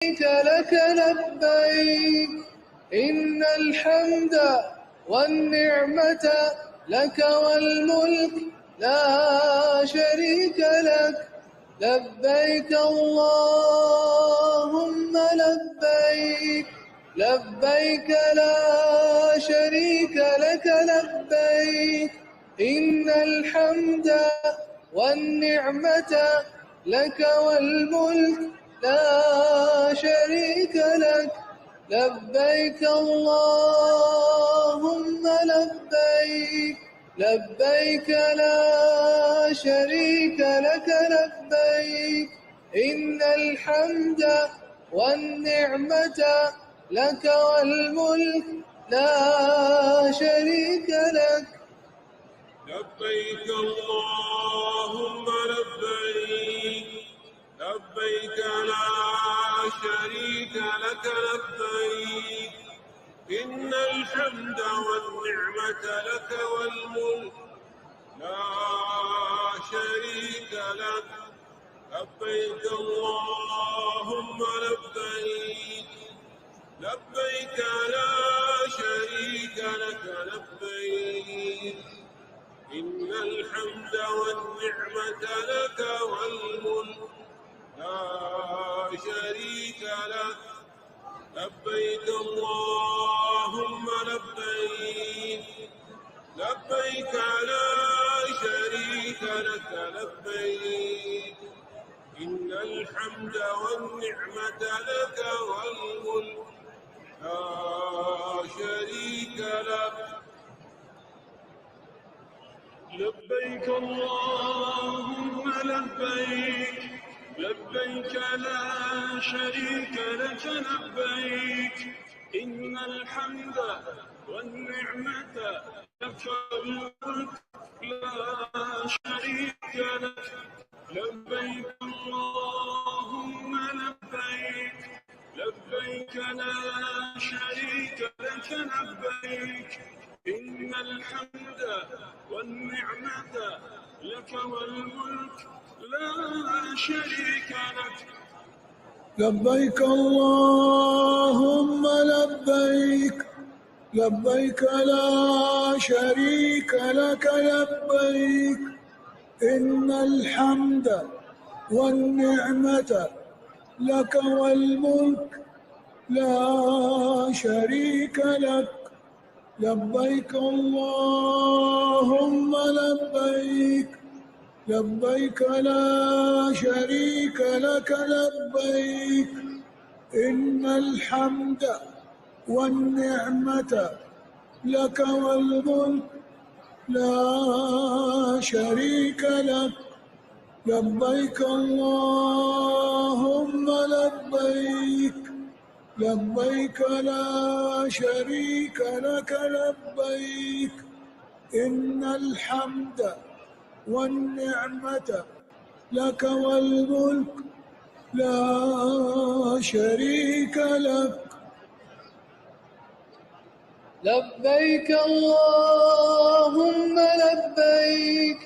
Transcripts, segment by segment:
لك لبيك إن الحمد والنعمة لك والملك لا شريك لك لبيك اللهم لبيك لبيك لا شريك لك لبيك إن الحمد والنعمة لك والملك لا شريك لك لبيك اللهم لبيك لبيك لا شريك لك لبيك إن الحمد والنعمة لك والملك لا شريك لك لبيك اللهم لبيك لبيك لا شريك لك لبيك إن الحمد والنعمة لك والملك لا شريك لك لبيك اللهم لبيك لبيك لا شريك لك لبيك إن الحمد والنعمة لك والملك لا شريك لك لبيك اللهم لبيك لبيك لا شريك لك لبيك إن الحمد والنعمة لك والملك لا شريك لك لبيك اللهم لبيك لبيك لا شريك لك لبيك إن الحمد والنعمة لك والملك لا شريك لك لبيك اللهم لبيك لبيك لا شريك لك لبيك إن الحمد والنعمة لك والملك لا شريك لك لبيك اللهم لبيك لبيك لا شريك لك لبيك إن الحمد والنعمة لك والملك لا شريك لك لبيك اللهم لبيك لبيك لا شريك لك لبيك إن الحمد والنعمة لك والملك لا شريك لك لبيك اللهم لبيك لبيك لا شريك لك لبيك إن الحمد والنعمة لك والملك لا شريك لك لبيك اللهم لبيك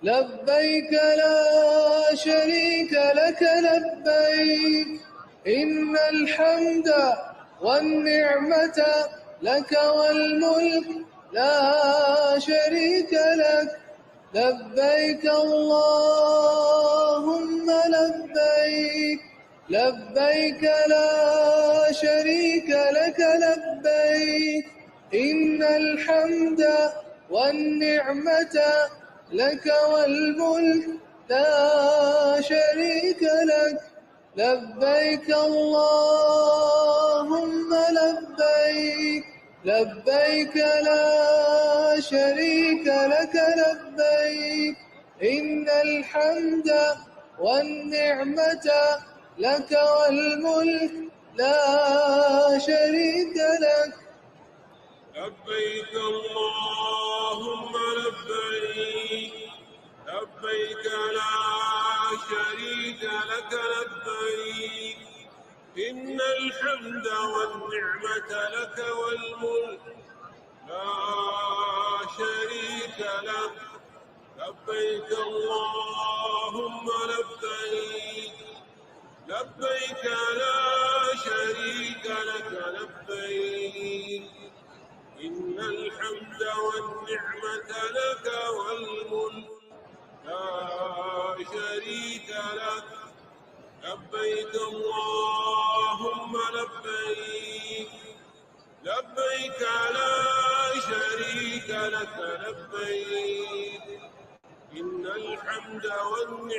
لبيك لا شريك لك لبيك إن الحمد والنعمة لك والملك لا شريك لك لبيك اللهم لبيك لبيك لا شريك لك لبيك إن الحمد والنعمة لك والملك لا شريك لك لبيك اللهم لبيك لبيك لا شريك لك لبيك إن الحمد والنعمة لك والملك لا شريك لك لبيك اللهم لبيك لبيك لا شريك لك لبيك إن الحمد والنعمة لك والملك لا شريك لك لبيك اللهم لبيك لبيك لا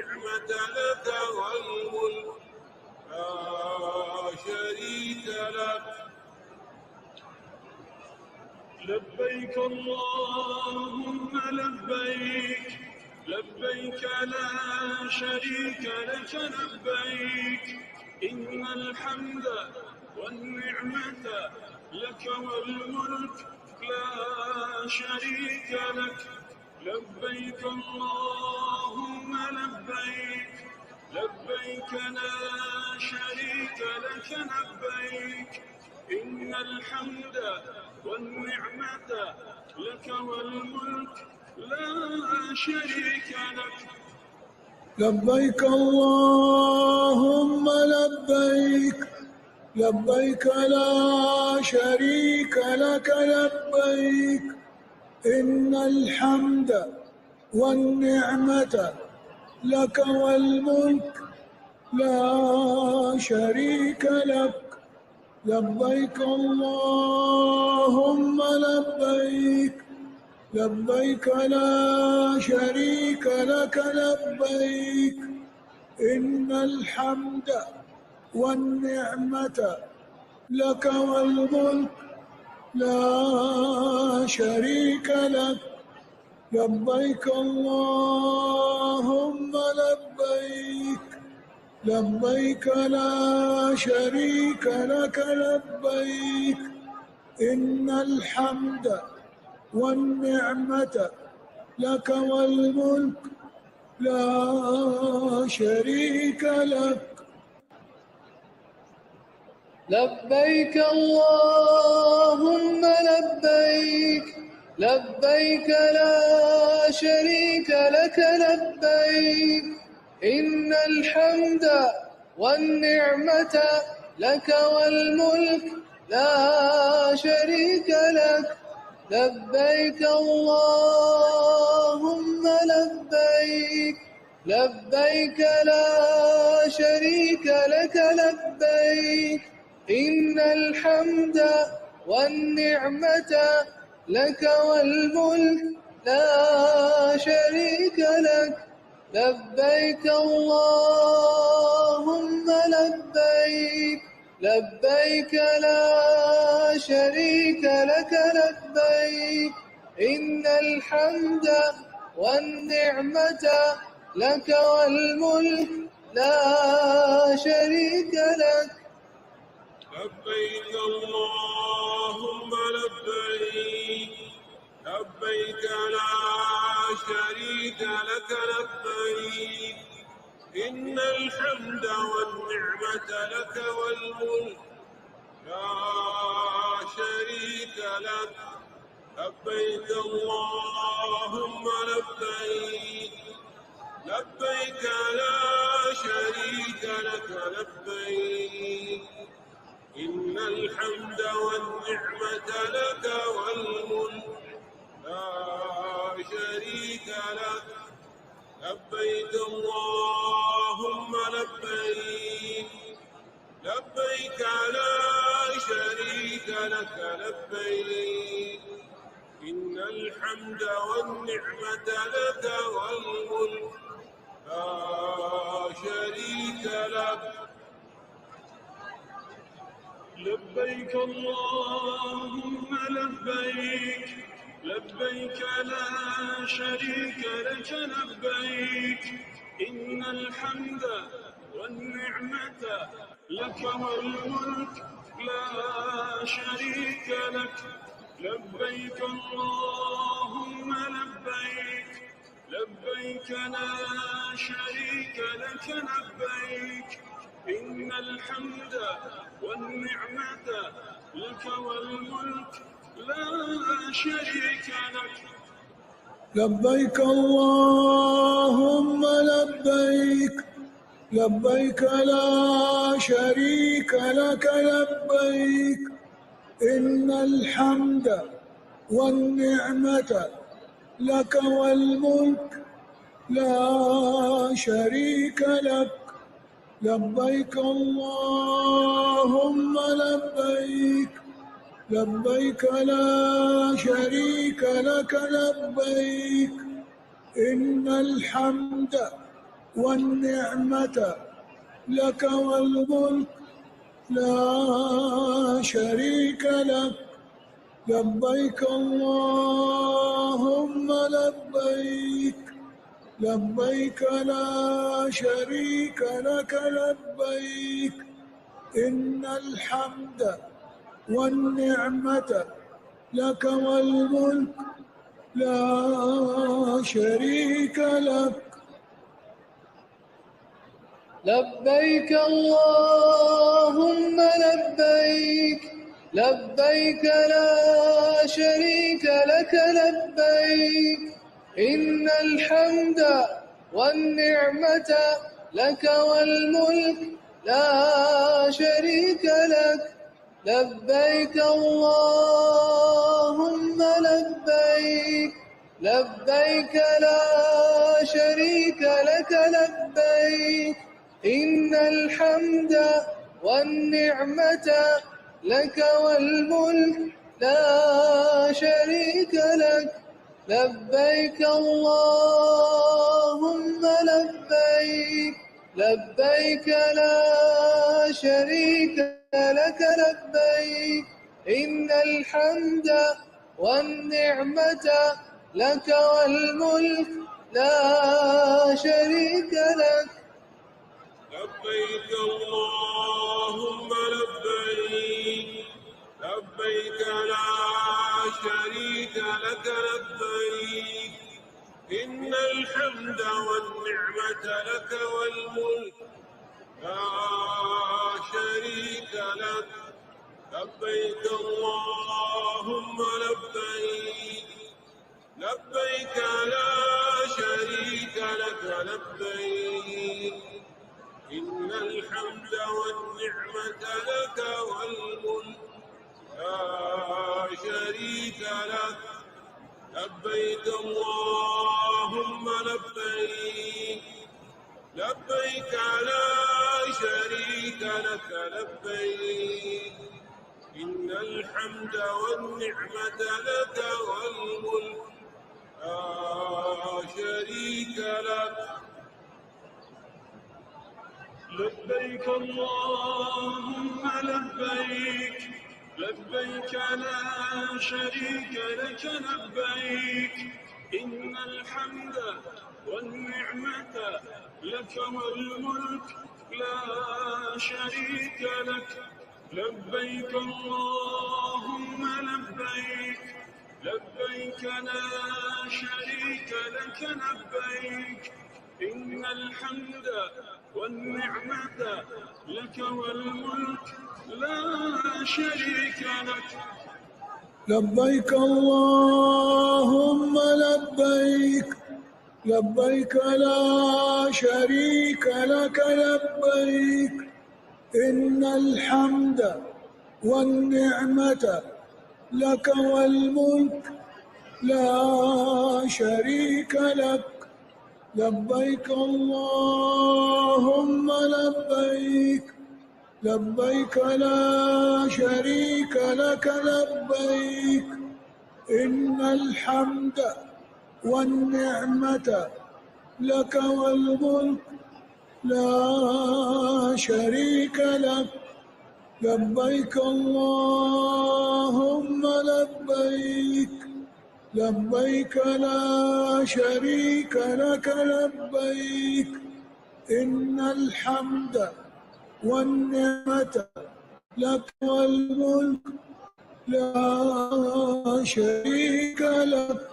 والنعمة لك والملك لا شريك لك. لبيك اللهم لبيك لبيك لا شريك لك لبيك إن الحمد والنعمة لك والملك لا شريك لك. لبيك اللهم لبيك لبيك لا شريك لك لبيك إن الحمد والنعمة لك والملك لا شريك لك. لبيك اللهم لبيك لبيك لا شريك لك لبيك إن الحمد والنعمة لك والملك لا شريك لك. لبيك اللهم لبيك لبيك لا شريك لك لبيك إن الحمد والنعمة لك والملك لا شريك لك. لبيك اللهم لبيك لبيك لا شريك لك لبيك إن الحمد والنعمة لك والملك لا شريك لك. لبيك اللهم لبيك لبيك لا شريك لك لبيك إن الحمد والنعمة لك والملك لا شريك لك. لبيك اللهم لبيك لبيك لا شريك لك لبيك إن الحمد والنعمة لك والملك لا شريك لك. لبيك اللهم لبيك لبيك لا شريك لك لبيك إن الحمد والنعمة لك والملك لا شريك لك. لبيك اللهم لبيك لبيك لا شريك لك لبيك إن الحمد والنعمة لك والملك لا شريك لك. لبيك اللهم لبيك لبيك لا شريك لك لبيك إن الحمد والنعمة لك والملك لا شريك لك. لبيك اللهم لبيك لبيك لا شريك لك لبيك إن الحمد والنعمة لك والملك لا شريك لك. لبيك اللهم لبيك لبيك لا شريك لك لبيك إن الحمد والنعمة لك والملك لا شريك لك. لبيك اللهم لبيك لبيك لا شريك لك لبيك إن الحمد والنعمة لك والملك لا شريك لك. لبيك اللهم لبيك لبيك لا شريك لك لبيك إن الحمد والنعمة لك والملك لا شريك لك. لبيك اللهم لبيك لبيك لا شريك لك لبيك إن الحمد والنعمة لك والملك لا شريك لك لبيك اللهم لبيك لبيك لا شريك لك لبيك إن الحمد والنعمة لك والملك لا شريك لك لبيك اللهم لبيك لبيك لا شريك لك لبيك إن الحمد والنعمة لك والملك لا شريك لك لبيك اللهم لبيك لبيك لا شريك لك لبيك إن الحمد والنعمة لك والملك لا شريك لك لبيك اللهم لبيك لبيك لا شريك لك لبيك إن الحمد والنعمة لك والملك لا شريك لك لبيك اللهم لبيك لبيك لا شريك لك لبيك إن الحمد والنعمة لك والملك لا شريك لك لبيك اللهم لبيك لبيك لا شريك لك لبيك إن الحمد والنعمة لك والملك لا شريك لك لبيك اللهم لبيك لبيك لا شريك لك لبيك إن الحمد والنعمة لك والملك لا شريك لك لبيك اللهم لبيك لبيك لا شريك لك لبيك إن الحمد والنعمة لك والملك لا شريك لك لبيك اللهم لبيك لبيك لا شريك لك لبيك إن الحمد والنعمة لك والملك لا شريك لك لبيك اللهم لبيك لبيك لا شريك لك لبيك إن الحمد والنعمة لك والملك لا شريك لك لبيك اللهم لبيك لبيك لا شريك لك لبيك إن الحمد والنعمة لك والملك لا شريك لك لبيك اللهم لبيك لبيك لا شريك لك لبيك إن الحمد والنعمة لك والملك لا شريك لك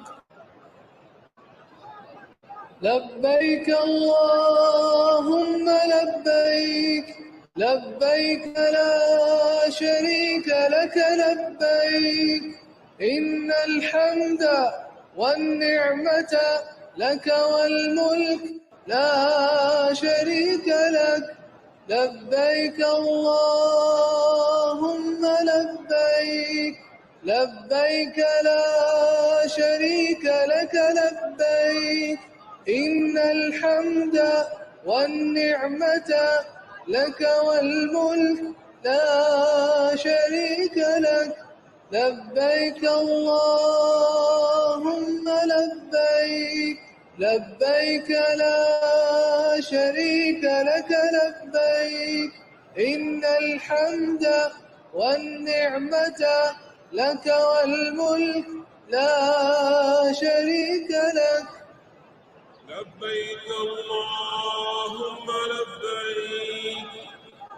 لبيك اللهم لبيك لبيك لا شريك لك لبيك إن الحمد والنعمة لك والملك لا شريك لك لبيك اللهم لبيك لبيك لا شريك لك لبيك إن الحمد والنعمة لك والملك لا شريك لك لبيك اللهم لبيك لبيك لا شريك لك لبيك إن الحمد والنعمة لك والملك لا شريك لك. لبيك اللهم لبيك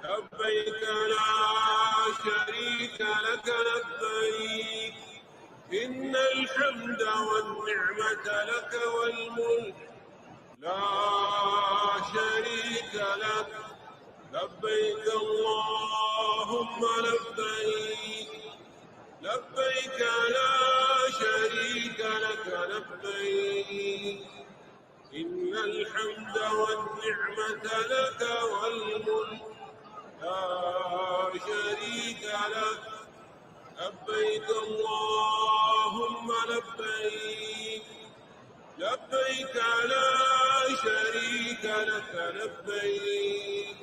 لبيك لا شريك لك لبيك إن الحمد والنعمة لك والملك لا شريك لك. لبيك اللهم لبيك لبيك لا شريك لك لبيك إن الحمد والنعمة لك والملك لا شريك لك. لبيك اللهم لبيك لبيك لا شريك لك لبيك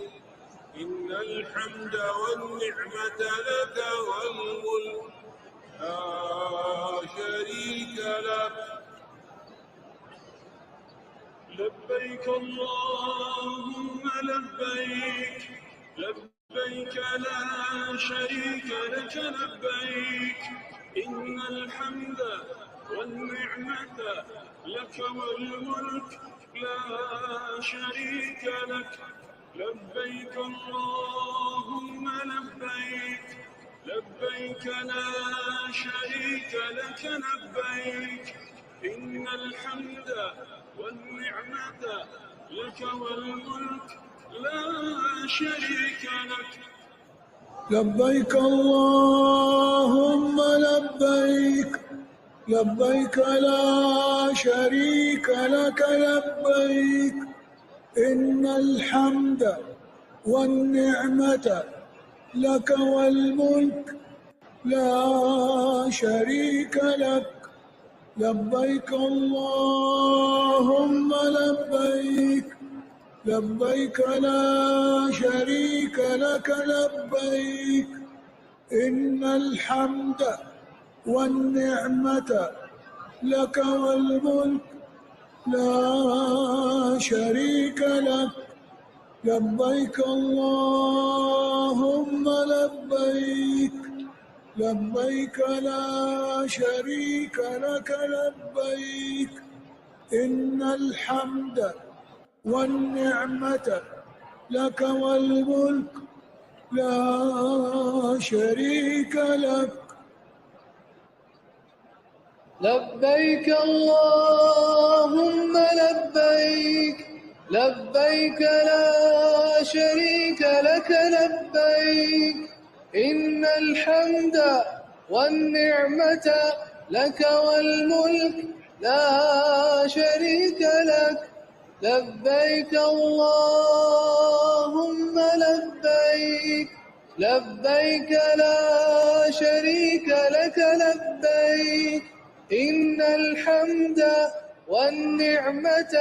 إن الحمد والنعمة لك والملك لا شريك لك. لبيك اللهم لبيك لبيك لا شريك لك لبيك إن الحمد والنعمة لك والملك لا شريك لك. لبيك اللهم لبيك لبيك لا شريك لك لبيك إن الحمد والنعمة لك والملك لا شريك لك. لبيك اللهم لبيك لبيك لا شريك لك لبيك إن الحمد والنعمة لك والملك لا شريك لك. لبيك اللهم لبيك لبيك لا شريك لك لبيك إن الحمد والنعمة لك والملك لا شريك لك. لبيك اللهم لبيك لبيك لا شريك لك لبيك إن الحمد والنعمة لك والملك لا شريك لك. لبيك اللهم لبيك لبيك لا شريك لك لبيك إن الحمد والنعمة لك والملك لا شريك لك. لبيك اللهم لبيك لبيك لا شريك لك لبيك إن الحمد والنعمة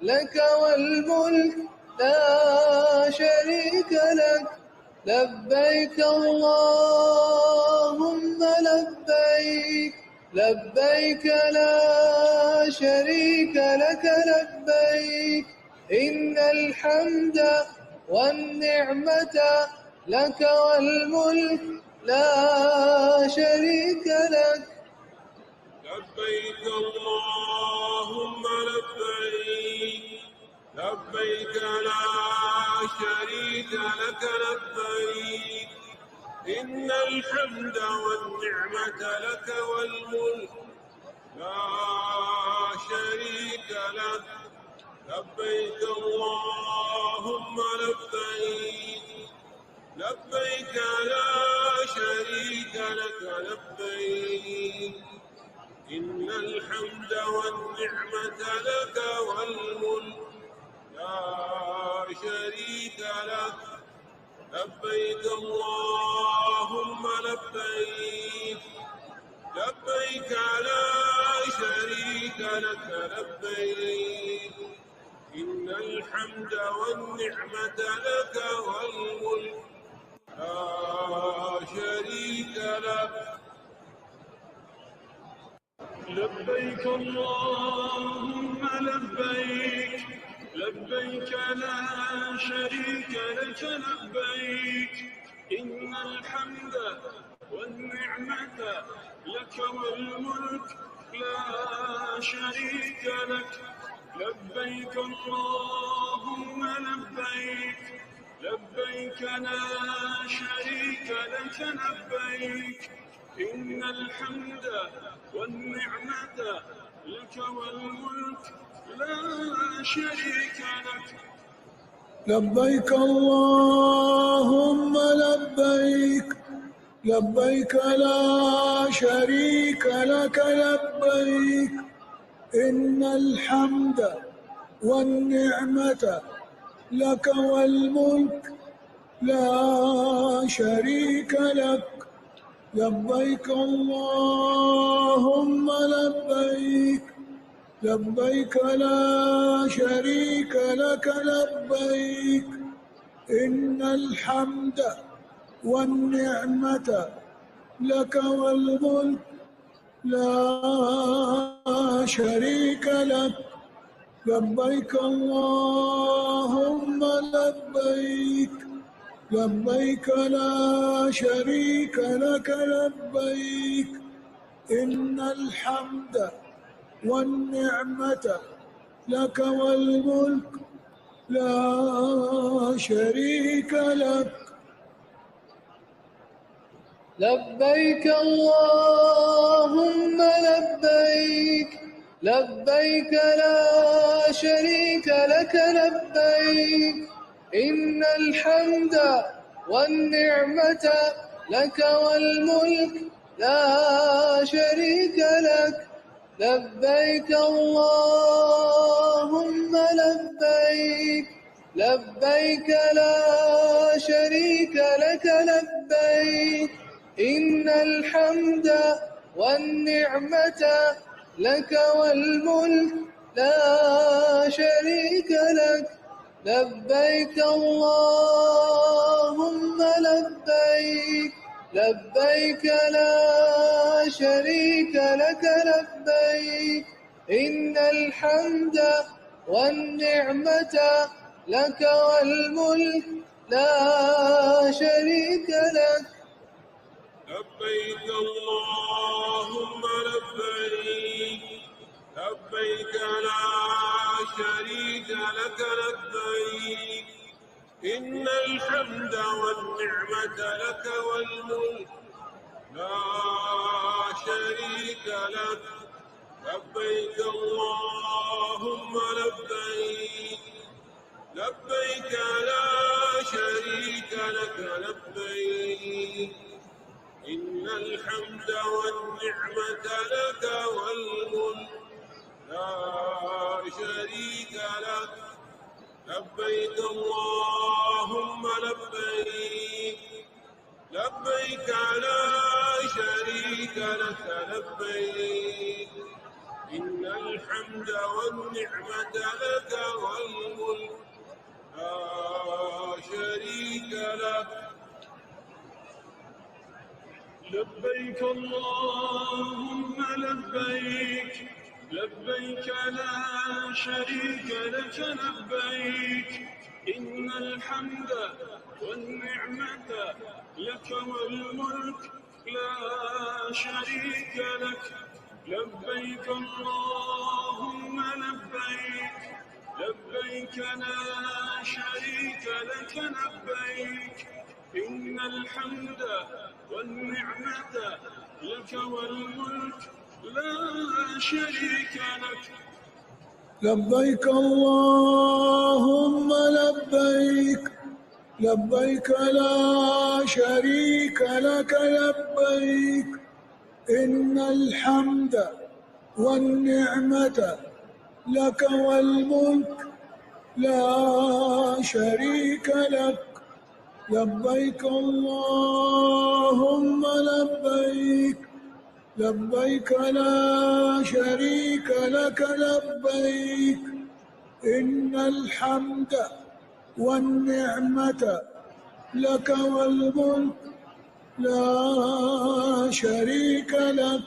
لك والملك لا شريك لك. لبيك اللهم لبيك لبيك لا شريك لك لبيك إن الحمد والنعمة لك والملك لا شريك لك. لبيك اللهم لبيك لبيك لا شريك لك لبيك إن الحمد والنعمة لك والملك لا شريك لك. لبيك اللهم لبيك لبيك لا شريك لك لبيك إن الحمد والنعمة لك والملك لا شريك لك. لبيك اللهم لبيك لبيك لا شريك لك لبيك إن الحمد والنعمة لك والملك لا شريك لك. لبيك اللهم لبيك لبيك لا شريك لك لبيك إن الحمد والنعمة لك والملك لا شريك لك لبيك اللهم لبيك لبيك لا شريك لك لبيك إن الحمد والنعمة لك والملك لا شريك لك لبيك اللهم لبيك لبيك لا شريك لك لبيك إن الحمد والنعمة لك والملك لا شريك لك لبيك اللهم لبيك لبيك لا شريك لك لبيك إن الحمد والنعمة لك والملك لا شريك لك لبيك اللهم لبيك لبيك لا شريك لك لبيك إن الحمد والنعمة لك والملك لا شريك لك لبيك اللهم لبيك لبيك لا شريك لك لبيك إن الحمد والنعمة لك والملك لا شريك لك لبيك اللهم لبيك لبيك لا شريك لك لبيك إن الحمد والنعمة لك والملك لا شريك لك لبيك اللهم لبيك لبيك لا شريك لك لبيك إن الحمد والنعمة لك والملك لا شريك لك لبيك اللهم لبيك لبيك لا شريك لك لبيك إن الحمد والنعمة لك والملك لا شريك لك لبيك اللهم لبيك لبيك لا شريك لك لبيك إن الحمد والنعمة لك والملك لا شريك لك لبيك اللهم لبيك لبيك لا شريك لك لبيك إن الحمد والنعمة لك والملك لا شريك لك لبيك اللهم لبيك لبيك لا شريك لك لبيك إن الحمد والنعمة لك والملك لا شريك لك لبيك اللهم لبيك لبيك لا شريك لك لبيك إن الحمد والنعمة لك والملك لا شريك لك لبيك اللهم لبيك لبيك لا شريك لك لبيك إن الحمد والنعمة لك والملك لا شريك لك لبيك اللهم لبيك لبيك لا شريك لك لبيك إن الحمد والنعمة لك والملك لا شريك لك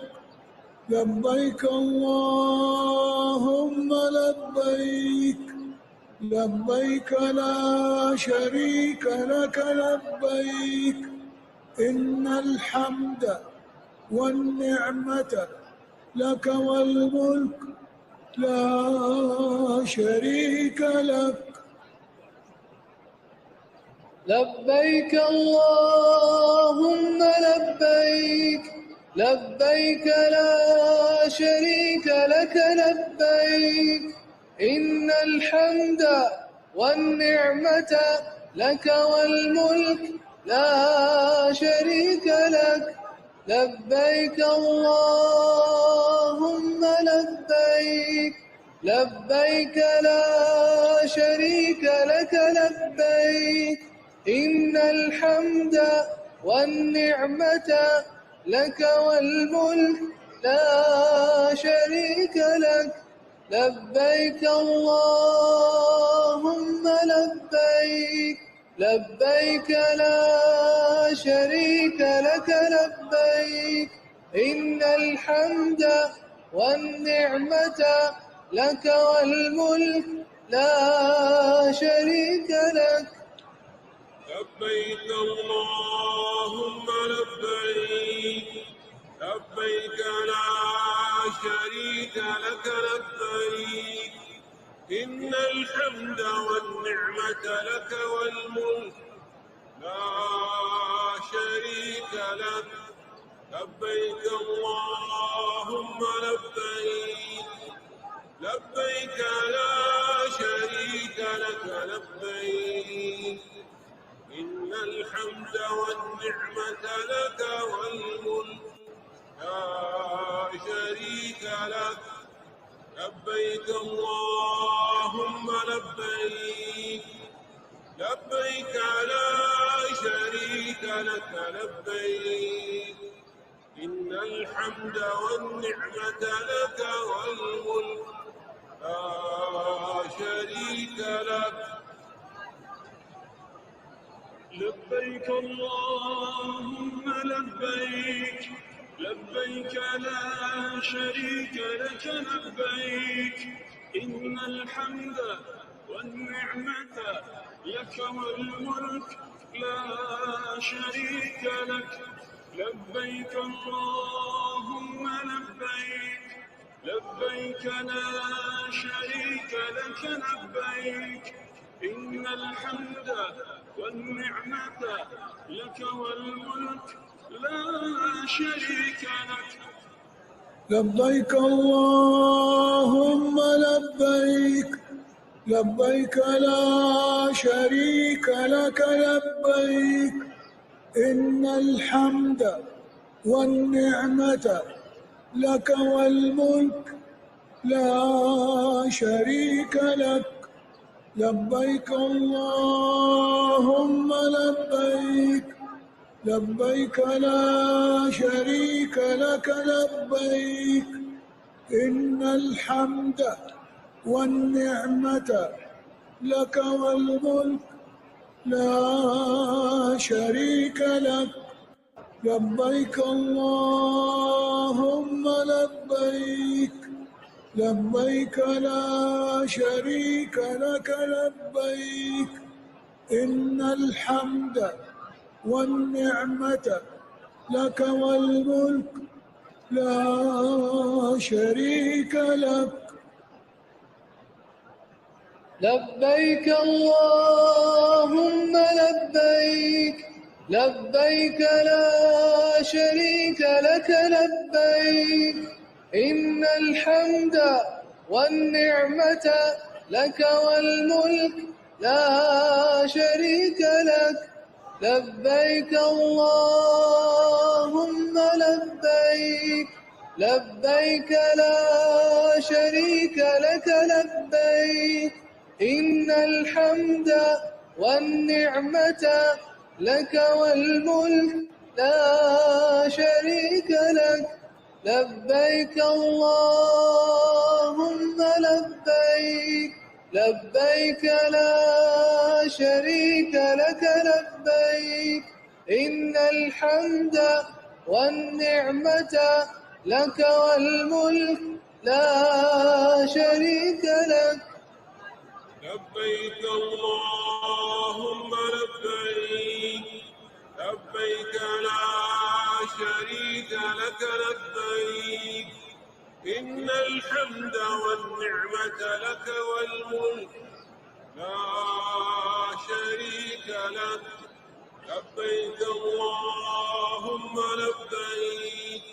لبيك اللهم لبيك لبيك لا شريك لك لبيك إن الحمد والنعمة لك والملك لا شريك لك. لبيك اللهم لبيك لبيك لا شريك لك لبيك إن الحمد والنعمة لك والملك لا شريك لك. لبيك اللهم لبيك لبيك لا شريك لك لبيك إن الحمد والنعمة لك والملك لا شريك لك. لبيك اللهم لبيك لبيك لا شريك لك لبيك إن الحمد والنعمة لك والملك لا شريك لك. لبيك اللهم لبيك لبيك لا شريك لك لبيك إن الحمد والنعمة لك والملك لا شريك لك. لبيك اللهم لبيك لبيك لا شريك لك لبيك إن الحمد والنعمة لك والملك لا شريك لك. لبيك اللهم لبيك لبيك لا شريك لك لبيك إن الحمد والنعمة لك والملك لا شريك لك. لبيك اللهم لبيك لبيك لا شريك لك لبيك إن الحمد والنعمة لك والملك لا شريك لك. لبيك اللهم لبيك لبيك لا شريك لك لبيك إن الحمد والنعمة لك والملك لا شريك لك. لبيك اللهم لبيك لبيك لا شريك لك لبيك إن الحمد والنعمة لك والملك لا شريك لك. لبيك اللهم لبيك لبيك لا شريك لك لبيك إن الحمد والنعمة لك والملك لا شريك لك. لبيك اللهم لبيك لبيك لا شريك لك لبيك إن الحمد والنعمة لك والملك لا شريك لك. لبيك اللهم لبيك لبيك لا شريك لك لبيك إن الحمد والنعمة لك والملك لا شريك لك. لبيك اللهم لبيك لبيك لا شريك لك لبيك إن الحمد والنعمة لك والملك لا شريك لك. لبيك اللهم لبيك لبيك لا شريك لك لبيك إن الحمد والنعمة لك والملك لا شريك لك. لبيك اللهم لبيك لبيك لا شريك لك لبيك إن الحمد والنعمة لك والملك لا شريك لك. لبيك اللهم لبيك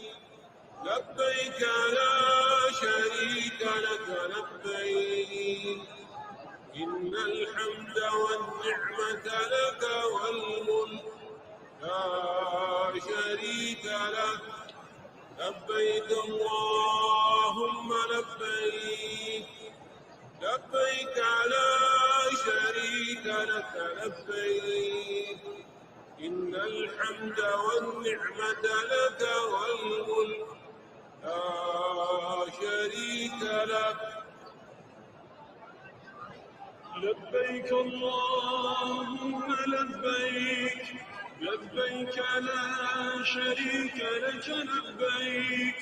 لبيك لا شريك لك لبيك إن الحمد والنعمة لك والملك لا شريك لك. لبيك اللهم لبيك لبيك لا شريك لك لبيك إن الحمد والنعمة لك والملك لا شريك لك. لبيك اللهم لبيك لبيك لا شريك لك لبيك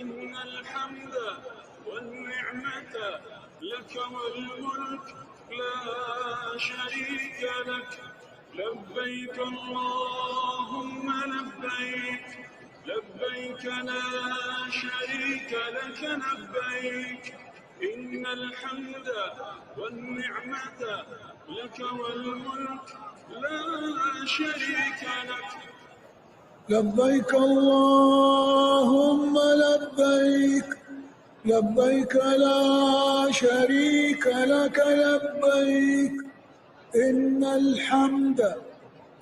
إن الحمد والنعمة لك والملك لا شريك لك. لبيك اللهم لبيك لبيك لا شريك لك لبيك إن الحمد والنعمة لك والملك لا شريك لك. لبيك اللهم لبيك لبيك لا شريك لك لبيك إن الحمد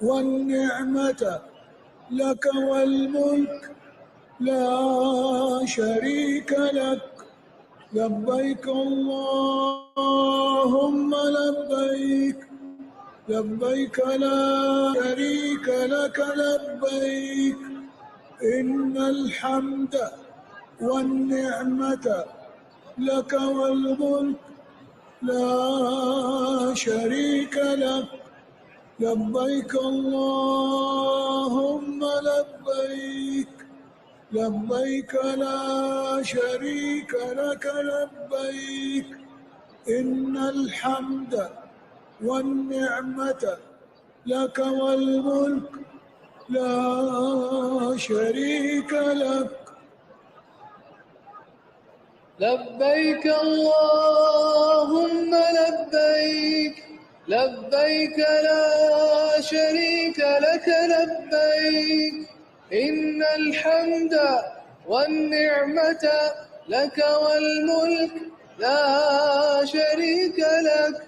والنعمة لك والملك لا شريك لك. لبيك اللهم لبيك لبيك لا شريك لك لبيك إن الحمد والنعمة لك والملك لا شريك لك. لبيك اللهم لبيك لبيك لا شريك لك لبيك إن الحمد والنعمة لك والملك لا شريك لك. لبيك اللهم لبيك لبيك لا شريك لك لبيك إن الحمد والنعمة لك والملك لا شريك لك.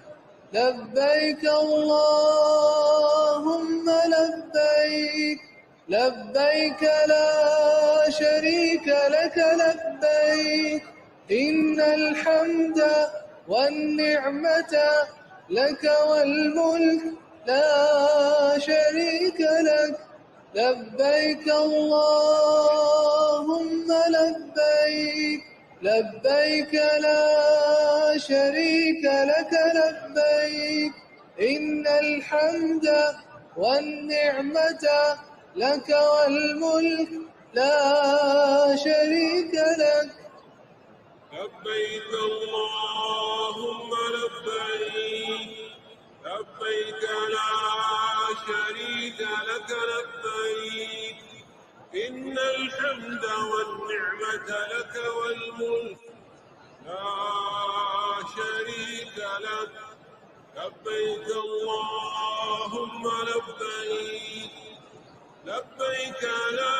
لبيك اللهم لبيك لبيك لا شريك لك لبيك إن الحمد والنعمة لك والملك لا شريك لك. لبيك اللهم لبيك لبيك لا شريك لك لبيك إن الحمد والنعمة لك والملك لا شريك لك. لبيك اللهم لبيك لبيك لا شريك لك لبيك إن الحمد والنعمة لك والملك لا شريك لك. لبيك اللهم لبيك لبيك لا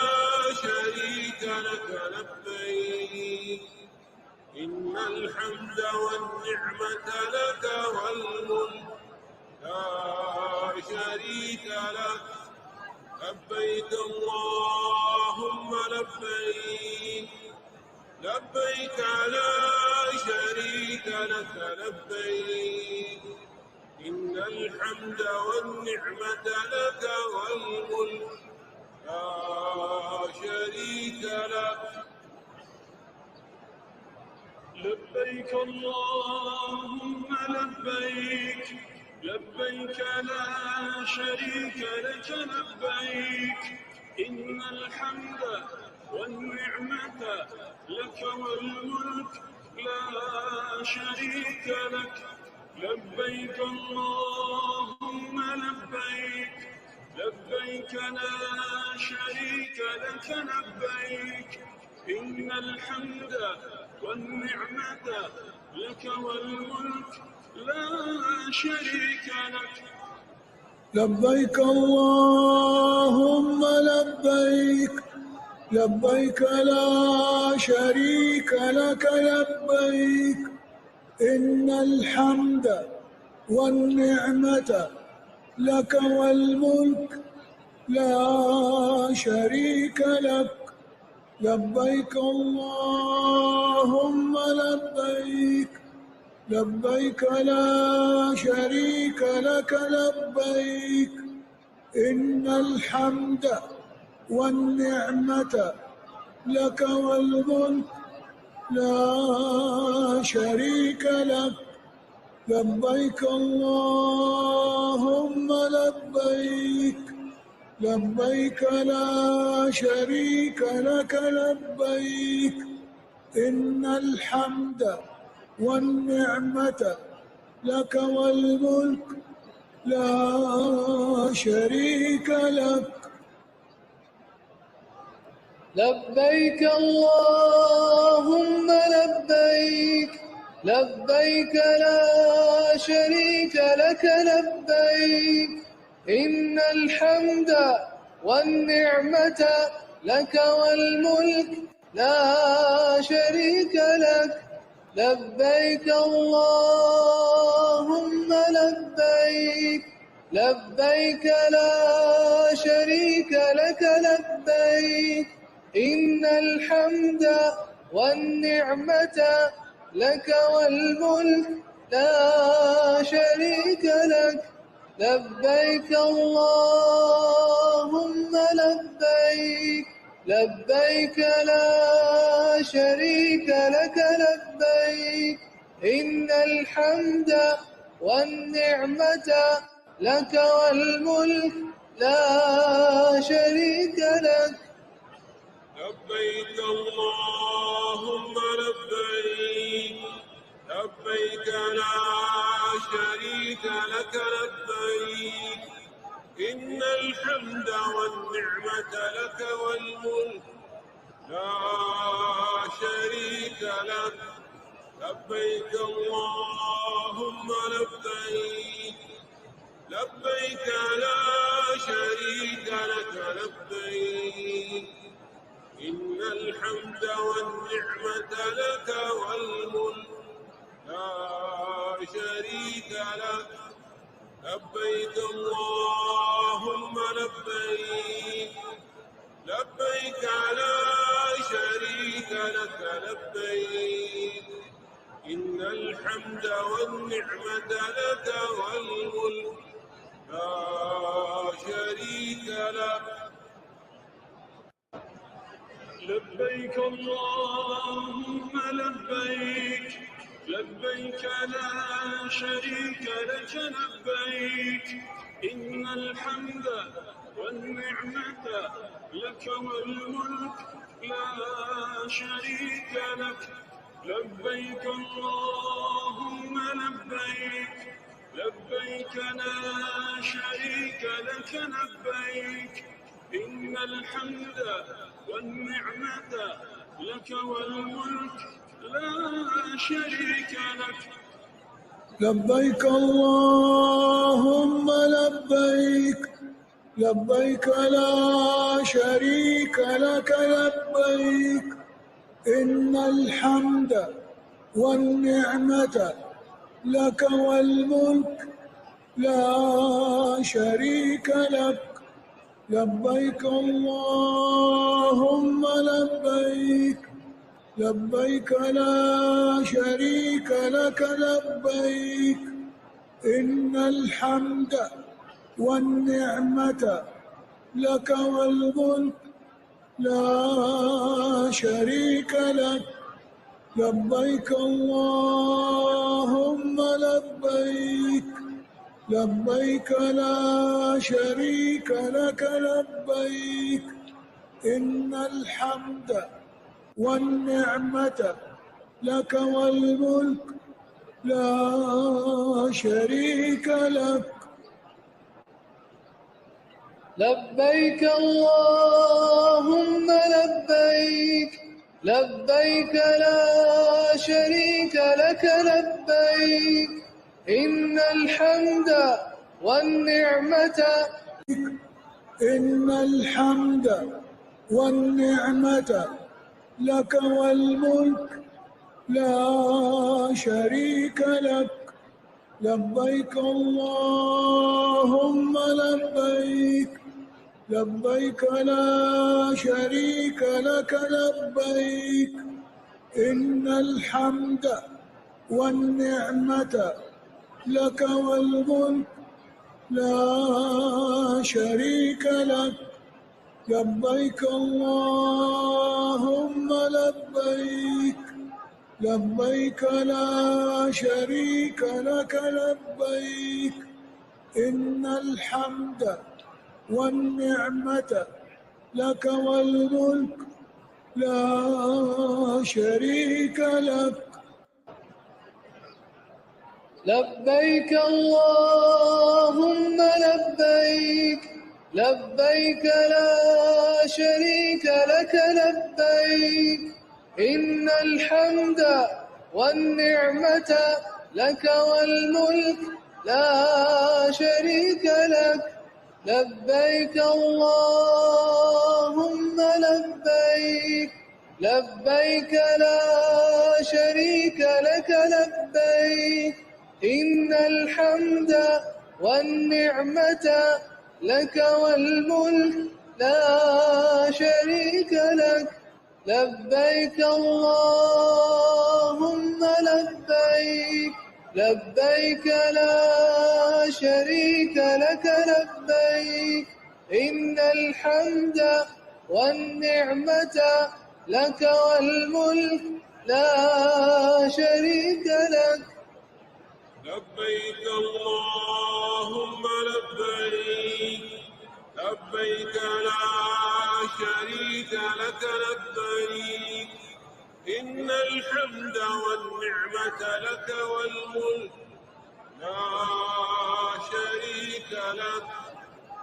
شريك لك لبيك إن الحمد والنعمة لك والملك لا شريك لك. لبيك اللهم لبيك لبيك لا شريك لك لبيك إن الحمد والنعمة لك والملك لا شريك لك. لبيك اللهم لبيك لبيك لا شريك لك لبيك إن الحمد والنعمة لك والملك لا شريك لك لبيك اللهم لبيك لبيك لا شريك لك لبيك إن الحمد والنعمة لك والملك لا شريك لك لبيك اللهم لبيك لبيك لا شريك لك لبيك إن الحمد والنعمة لك والملك لا شريك لك لبيك اللهم لبيك لبيك لا شريك لك لبيك إن الحمد والنعمة لك والملك لا شريك لك لبيك اللهم لبيك لبيك لا شريك لك لبيك إن الحمد والنعمة لك والملك لا شريك لك لبيك اللهم لبيك لبيك لا شريك لك لبيك إن الحمد والنعمة لك والملك لا شريك لك لبيك اللهم لبيك لبيك لا شريك لك لبيك إن الحمد والنعمة لك والملك لا شريك لك لبيك اللهم لبيك لبيك لا شريك لك لبيك إن الحمد والنعمة لك والملك لا شريك لك لبيك اللهم لبيك لبيك لا شريك لك لبيك إن الحمد والنعمة لك والملك لا شريك لك لبيك اللهم لبيك لبيك لا شريك لك لبيك إن الحمد والنعمة لك والملك لا شريك لك لبيك اللهم لبيك لبيك لا شريك لك لبيك إن الحمد والنعمة لك والملك لا شريك لك لبيك اللهم لبيك لبيك لا شريك لك لبيك إن الحمد والنعمة لك والملك لا شريك لك لبيك اللهم لبيك لبيك لا شريك لك لبيك إن الحمد والنعمة لك والملك لا شريك لك لبيك اللهم لبيك لبيك لا شريك لك لبيك إن الحمد والنعمة لك والملك لا شريك لك لبيك اللهم لبيك لبيك لا شريك لك لبيك إن الحمد والنعمة لك والملك لا شريك لك لبيك اللهم لبيك لبيك لا شريك لك لبيك إن الحمد والنعمة لك والملك لا شريك لك. لبيك اللهم لبيك لبيك لا شريك لك لبيك إن الحمد والنعمة إن الحمد والنعمة لك والملك لا شريك لك. لبيك اللهم لبيك لبيك لا شريك لك لبيك إن الحمد والنعمة لك والملك لا شريك لك. لبيك اللهم لبيك لبيك لا شريك لك لبيك إن الحمد والنعمة لك والملك لا شريك لك. لبيك اللهم لبيك لبيك لا شريك لك لبيك إن الحمد والنعمة لك والملك لا شريك لك. لبيك اللهم لبيك لبيك لا شريك لك لبيك إن الحمد والنعمة لك والملك لا شريك لك. لبيك اللهم لبيك لبيك لا شريك لك لبيك إن الحمد والنعمة لك والملك لا شريك لك. لبيك اللهم لبيك لبيك لا شريك لك لبيك إن الحمد والنعمة لك والملك لا شريك لك.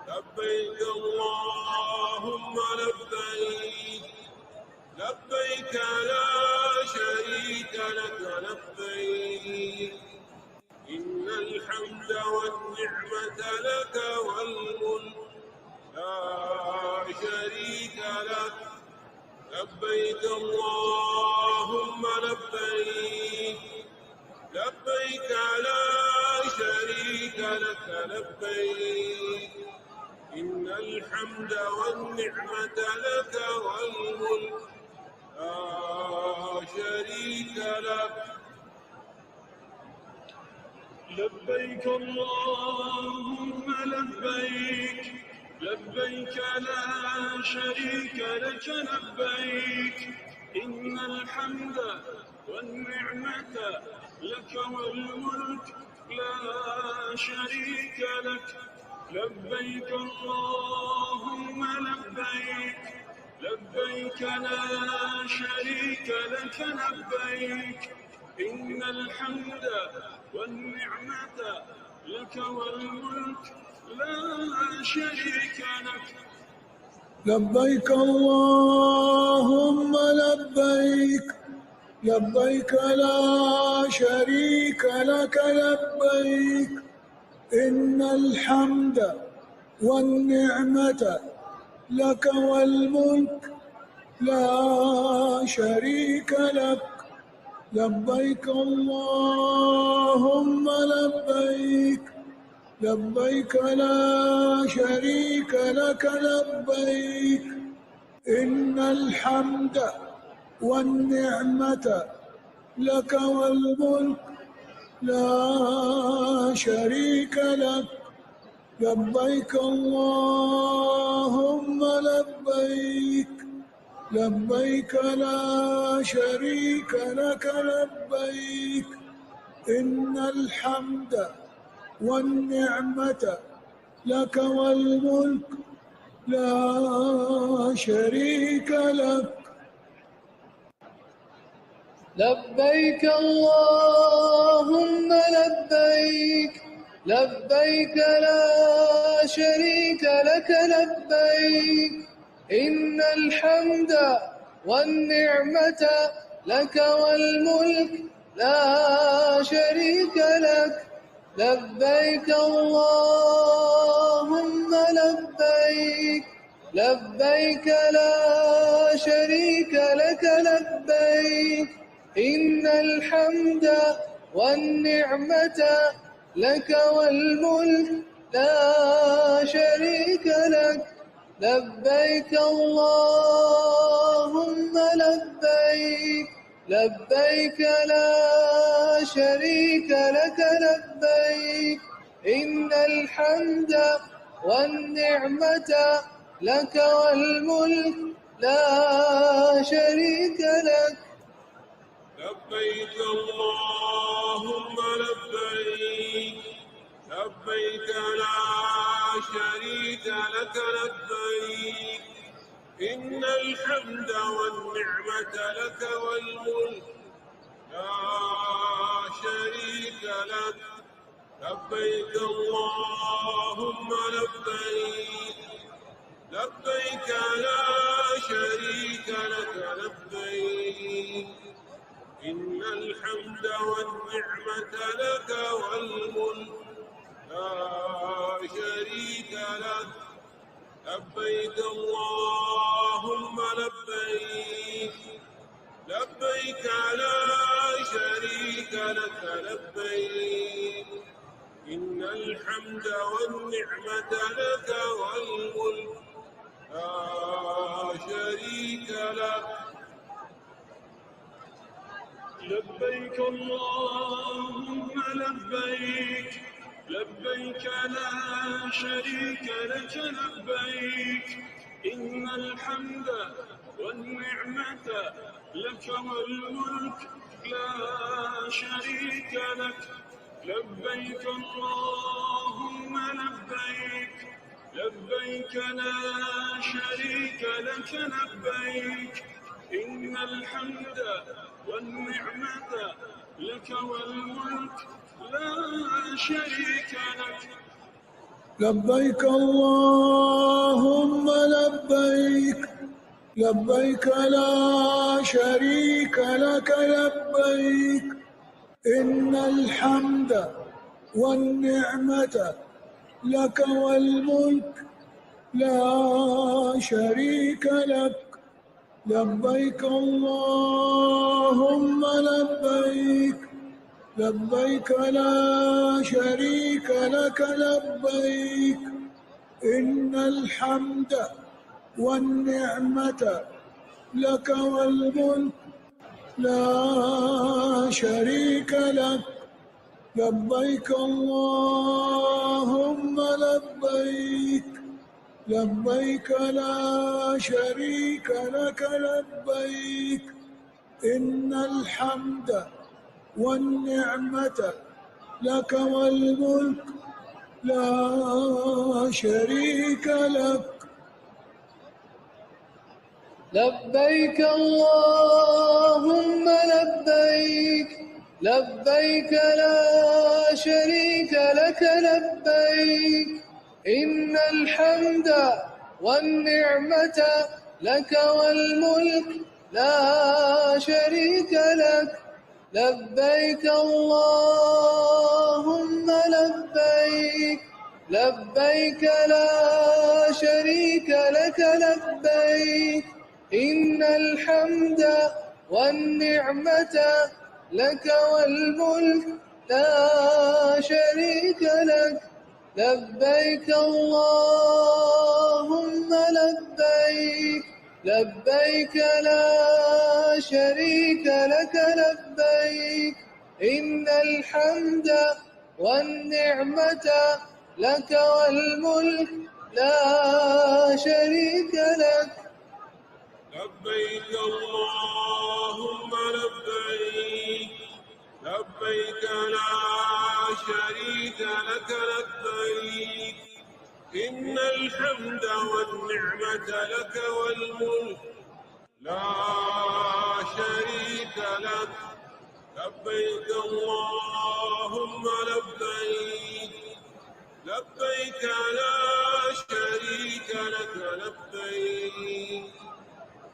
لبيك اللهم لبيك لبيك لا شريك لك لبيك إن الحمد والنعمة لك والملك لا شريك لك. لبيك اللهم لبيك لبيك لا شريك لك لبيك إن الحمد والنعمة لك والملك لا شريك لك. لبيك اللهم لبيك لبيك لا شريك لك لبيك إن الحمد والنعمة لك والملك لا شريك لك. لبيك اللهم لبيك لبيك لا شريك لك لبيك إن الحمد والنعمة لك والملك لا شريك لك. لبيك اللهم لبيك لبيك لا شريك لك لبيك إن الحمد والنعمة لك والملك لا شريك لك. لبيك اللهم لبيك لبيك لا شريك لك لبيك إن الحمد والنعمة لك والملك لا شريك لك. لبيك اللهم لبيك لبيك لا شريك لك لبيك إن الحمد والنعمة لك والملك لا شريك لك. لبيك اللهم لبيك، لبيك لا شريك لك لبيك، إن الحمد والنعمة لك والملك لا شريك لك. لبيك اللهم لبيك، لبيك لا شريك لك لبيك، إن الحمد والنعمة لك والملك لا شريك لك. لبيك اللهم لبيك، لبيك لا شريك لك لبيك، إن الحمد والنعمة لك والملك لا شريك لك. لبيك اللهم لبيك، لبيك لا شريك لك لبيك، إن الحمد والنعمة لك والملك لا شريك لك. لبيك اللهم لبيك، لبيك لا شريك لك لبيك، إن الحمد والنعمة لك والملك لا شريك لك. لبيك اللهم لبيك، لبيك لا شريك لك لبيك، إن الحمد والنعمة لك والملك لا شريك لك. لبيك اللهم لبيك، لبيك لا شريك لك لبيك، إن الحمد والنعمة لك والملك لا شريك لك. لبيك اللهم لبيك، لبيك لا شريك لك لبيك، إن الحمد والنعمة لك والملك لا شريك لك. لبيك اللهم لبيك، لبيك لا شريك لك لبيك، إن الحمد والنعمة لك والملك لا شريك لك. لبيك اللهم لبيك، لبيك لا شريك لك لبيك، إن الحمد والنعمة لك والملك لا شريك لك. لبيك اللهم لبيك، لبيك لا شريك لك لبيك، إن الحمد والنعمة لك والملك لا شريك لك. لبيك اللهم لبيك، لبيك لا شريك لك لبيك، إن الحمد والنعمة لك والملك لا شريك لك. لبيك اللهم لبيك، لبيك لا شريك لك لبيك، إن الحمد والنعمة لك والملك لا شريك لك. لبيك اللهم لبيك، لبيك لا شريك لك لبيك، إن الحمد والنعمة لك والملك لا شريك لك. لبيك اللهم لبيك، لبيك لا شريك لك لبيك، إن إن الحمد والنعمة لك والملك لا شريك لك لبيك اللهم لبيك لبيك لا شريك لك لبيك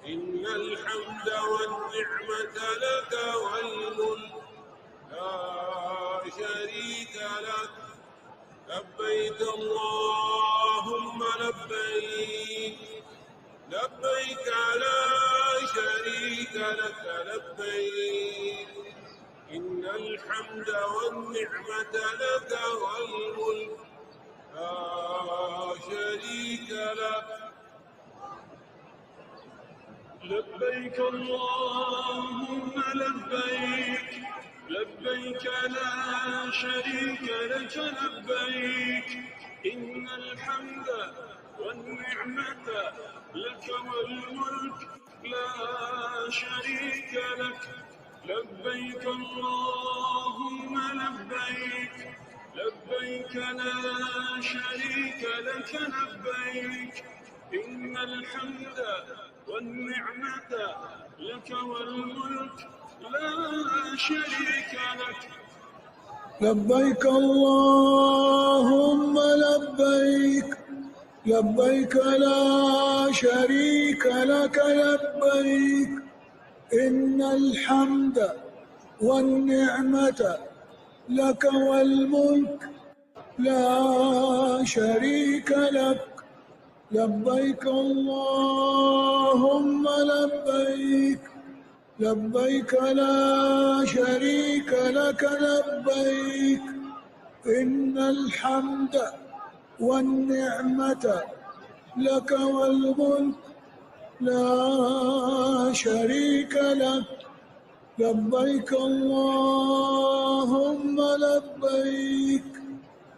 إن الحمد والنعمة لك والملك لا شريك لك لبيك اللهم لبيك لبيك لا شريك لك لبيك إن الحمد والنعمة لك والملك لا شريك لك لبيك اللهم لبيك لبيك لا شريك لك لبيك إن الحمد والنعمة لك والملك لا شريك لك لبيك اللهم لبيك لبيك لا شريك لك لبيك إن الحمد والنعمة لك والملك لا شريك لك لبيك اللهم لبيك لبيك لا شريك لك لبيك إن الحمد والنعمة لك والملك لا شريك لك لبيك اللهم لبيك لبيك لا شريك لك لبيك إن الحمد والنعمة لك والملك لا شريك لك لبيك اللهم لبيك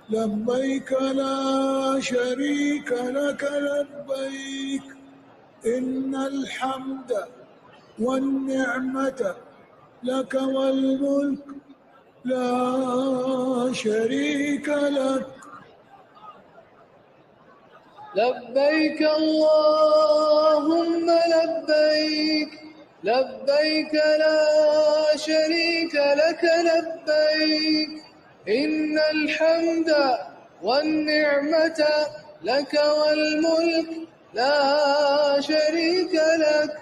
لبيك لا شريك لك لبيك إن الحمد والنعمة لك والملك لا شريك لك لبيك اللهم لبيك لبيك لا شريك لك لبيك إن الحمد والنعمة لك والملك لا شريك لك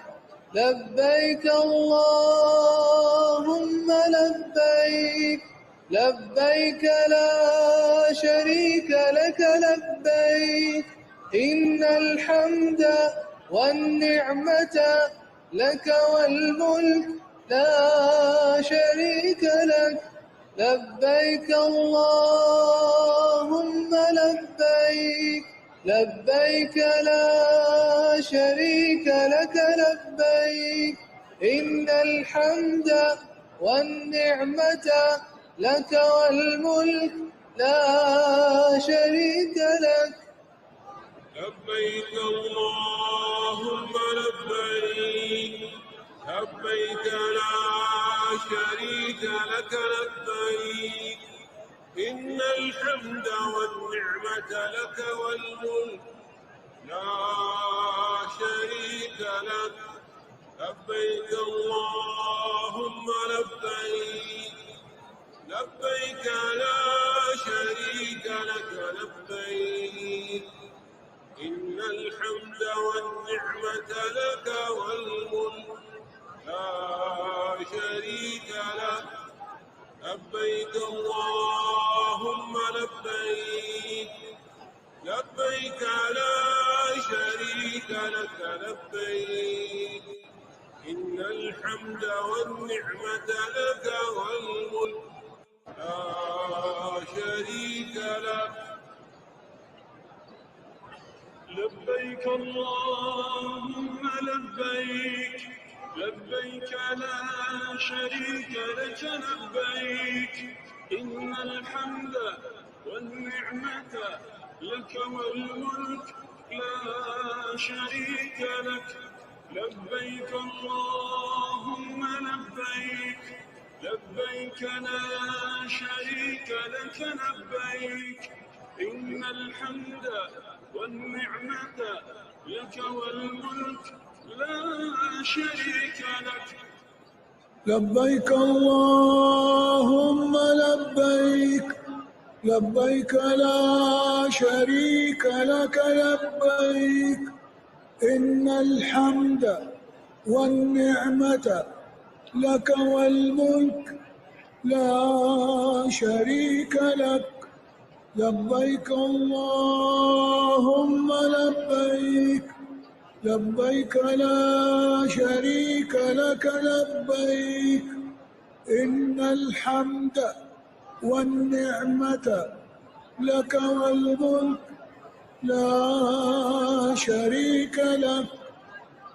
لبيك اللهم لبيك لبيك لا شريك لك لبيك إن الحمد والنعمة لك والملك لا شريك لك لبيك اللهم لبيك لبيك لا شريك لك لبيك إن الحمد والنعمة لك والملك لا شريك لك لبيك اللهم لبيك لبيك لا شريك لك لبيك إن الحمد والنعمة لك والملك لا شريك لك لبيك اللهم لبيك لبيك لا شريك لك لبيك إن الحمد والنعمة لك والملك لا شريك لك لبيك اللهم لبيك لبيك لا شريك لك لبيك إن الحمد والنعمة لك والملك لا شريك لك لبيك اللهم لبيك لبيك لا شريك لك لبيك إن الحمد والنعمة لك والملك لا شريك لك لبيك اللهم لبيك لبيك لا شريك لك لبيك إن الحمد والنعمة لك والملك لا شريك لك. لبيك اللهم لبيك لبيك لا شريك لك لبيك إن الحمد والنعمة لك والملك لا شريك لك. لبيك اللهم لبيك لبيك لا شريك لك لبيك إن الحمد والنعمة لك والملك لا شريك لك.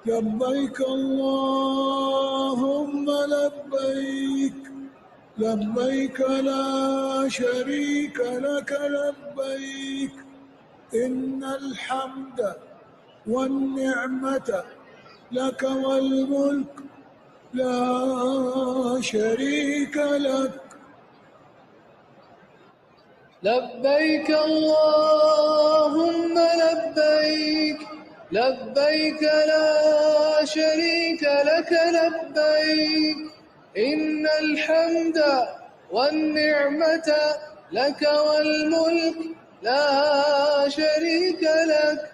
لبيك اللهم لبيك لبيك لا شريك لك لبيك إن الحمد والنعمة لك والملك لا شريك لك. لبيك اللهم لبيك لبيك لا شريك لك لبيك إن الحمد والنعمة لك والملك لا شريك لك.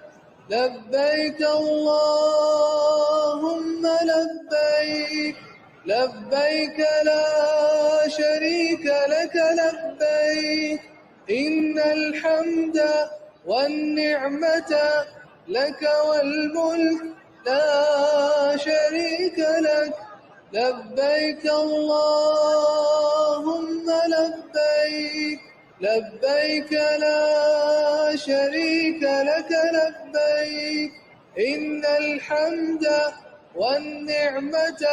لبيك اللهم لبيك لبيك لا شريك لك لبيك إن الحمد والنعمة لك والملك لا شريك لك. لبيك اللهم لبيك لبيك لا شريك لك لبيك إن الحمد والنعمة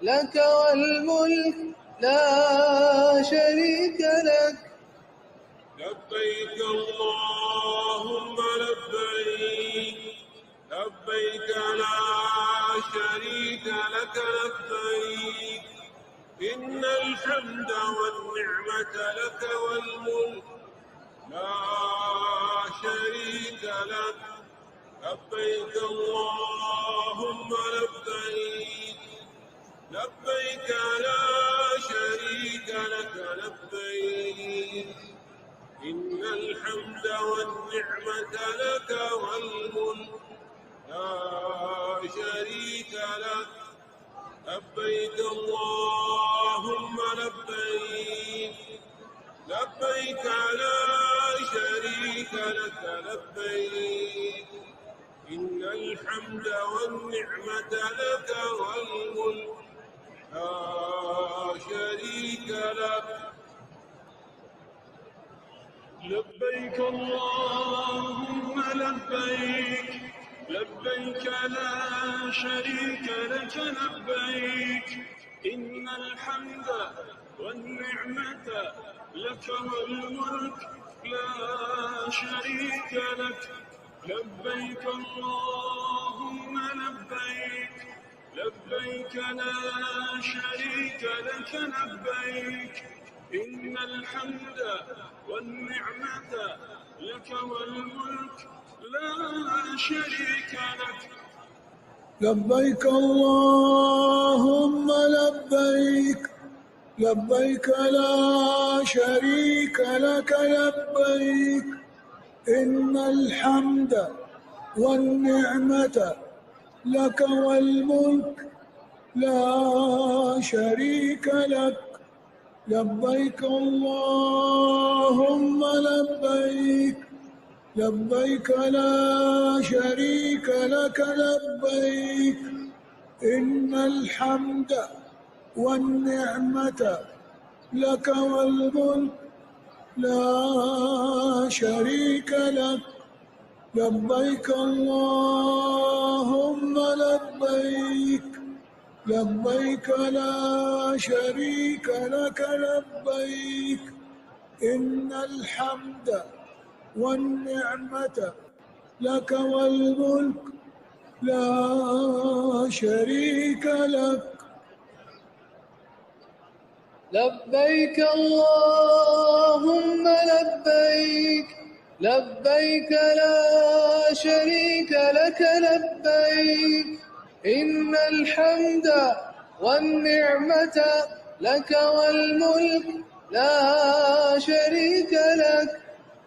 لك والملك لا شريك لك. لبيك اللهم لبيك لبيك لا شريك لك لبيك إن الحمد والنعمة لك والملك لا شريك لك. لبيك اللهم لبيك لبيك لا شريك لك لبيك إن الحمد والنعمة لك والملك لا شريك لك. لبيك اللهم لبيك لبيك لا شريك لك لبيك إن الحمد والنعمة لك والملك لا شريك لك. لبيك اللهم لبيك لبيك لا شريك لك لبيك إن الحمد والنعمة لك والملك لا شريك لك. لبيك اللهم لبيك لبيك لا شريك لك لبيك إن الحمد والنعمة لك والملك لا شريك لك. لبيك اللهم لبيك لبيك لا شريك لك لبيك إن الحمد والنعمة لك والملك لا شريك لك. لبيك اللهم لبيك لبيك لا شريك لك لبيك إن الحمد والنعمة لك والملك لا شريك لك. لبيك اللهم لبيك لبيك لا شريك لك لبيك إن الحمد والنعمة لك والملك لا شريك لك. لبيك اللهم لبيك لبيك لا شريك لك لبيك إن الحمد والنعمة لك والملك لا شريك لك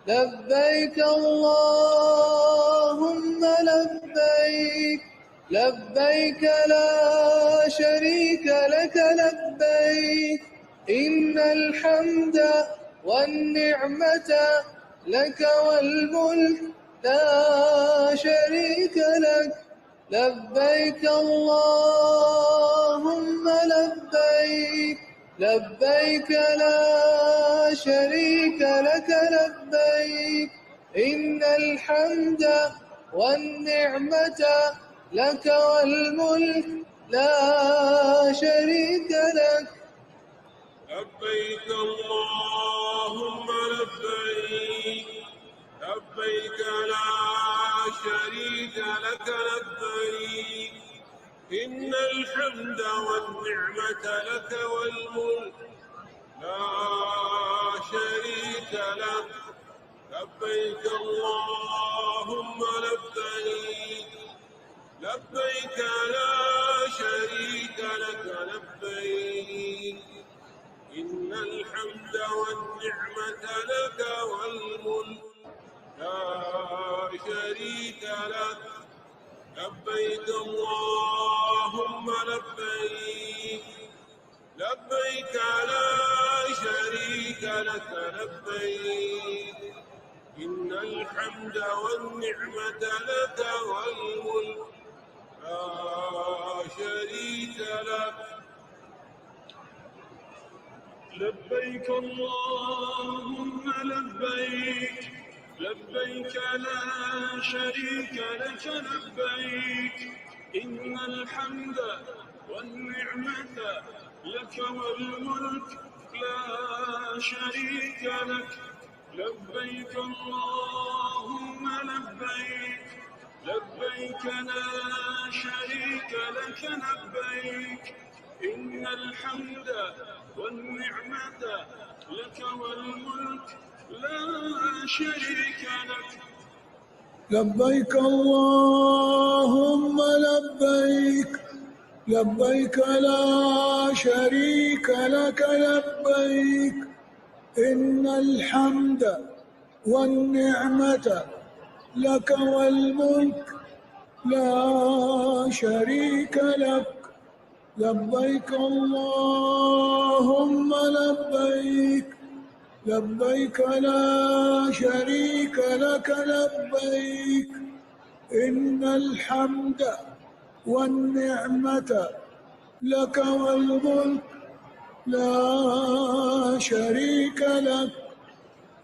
لبيك اللهم لبيك لبيك لا شريك لك لبيك إن الحمد والنعمة لك والملك لا شريك لك لبيك اللهم لبيك لبيك لا شريك لك لبيك إن الحمد والنعمة لك والملك لا شريك لك لبيك اللهم لبيك لبيك لا شريك لك لبيك إن الحمد والنعمة لك والملك لا شريك لك لبيك اللهم لبيك لبيك لا شريك لك لبيك إن الحمد والنعمة لك والملك لا شريك لك لبيك اللهم لبيك لبيك لا شريك لك لبيك إن الحمد والنعمة لك والملك لا شريك لك لبيك اللهم لبيك لبيك لا شريك لك لبيك إن الحمد والنعمة لك والملك لا شريك لك لبيك اللهم لبيك لبيك لا شريك لك لبيك إن الحمد والنعمة لك والملك لا شريك لك لبيك اللهم لبيك لبيك لا شريك لك لبيك إن الحمد والنعمة لك والملك لا شريك لك لبيك اللهم لبيك لبيك لا شريك لك لبيك إن الحمد والنعمة لك والملك لا شريك لك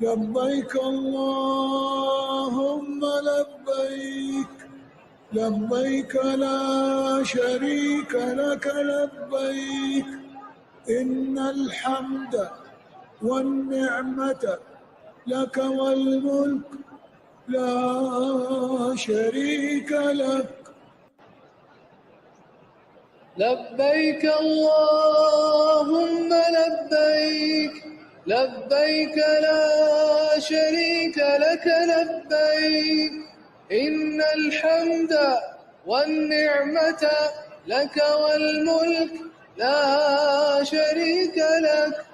لبيك اللهم لبيك لبيك لا شريك لك لبيك إن الحمد والنعمة لك والملك لا شريك لك لبيك اللهم لبيك لبيك لا شريك لك لبيك إن الحمد والنعمة لك والملك لا شريك لك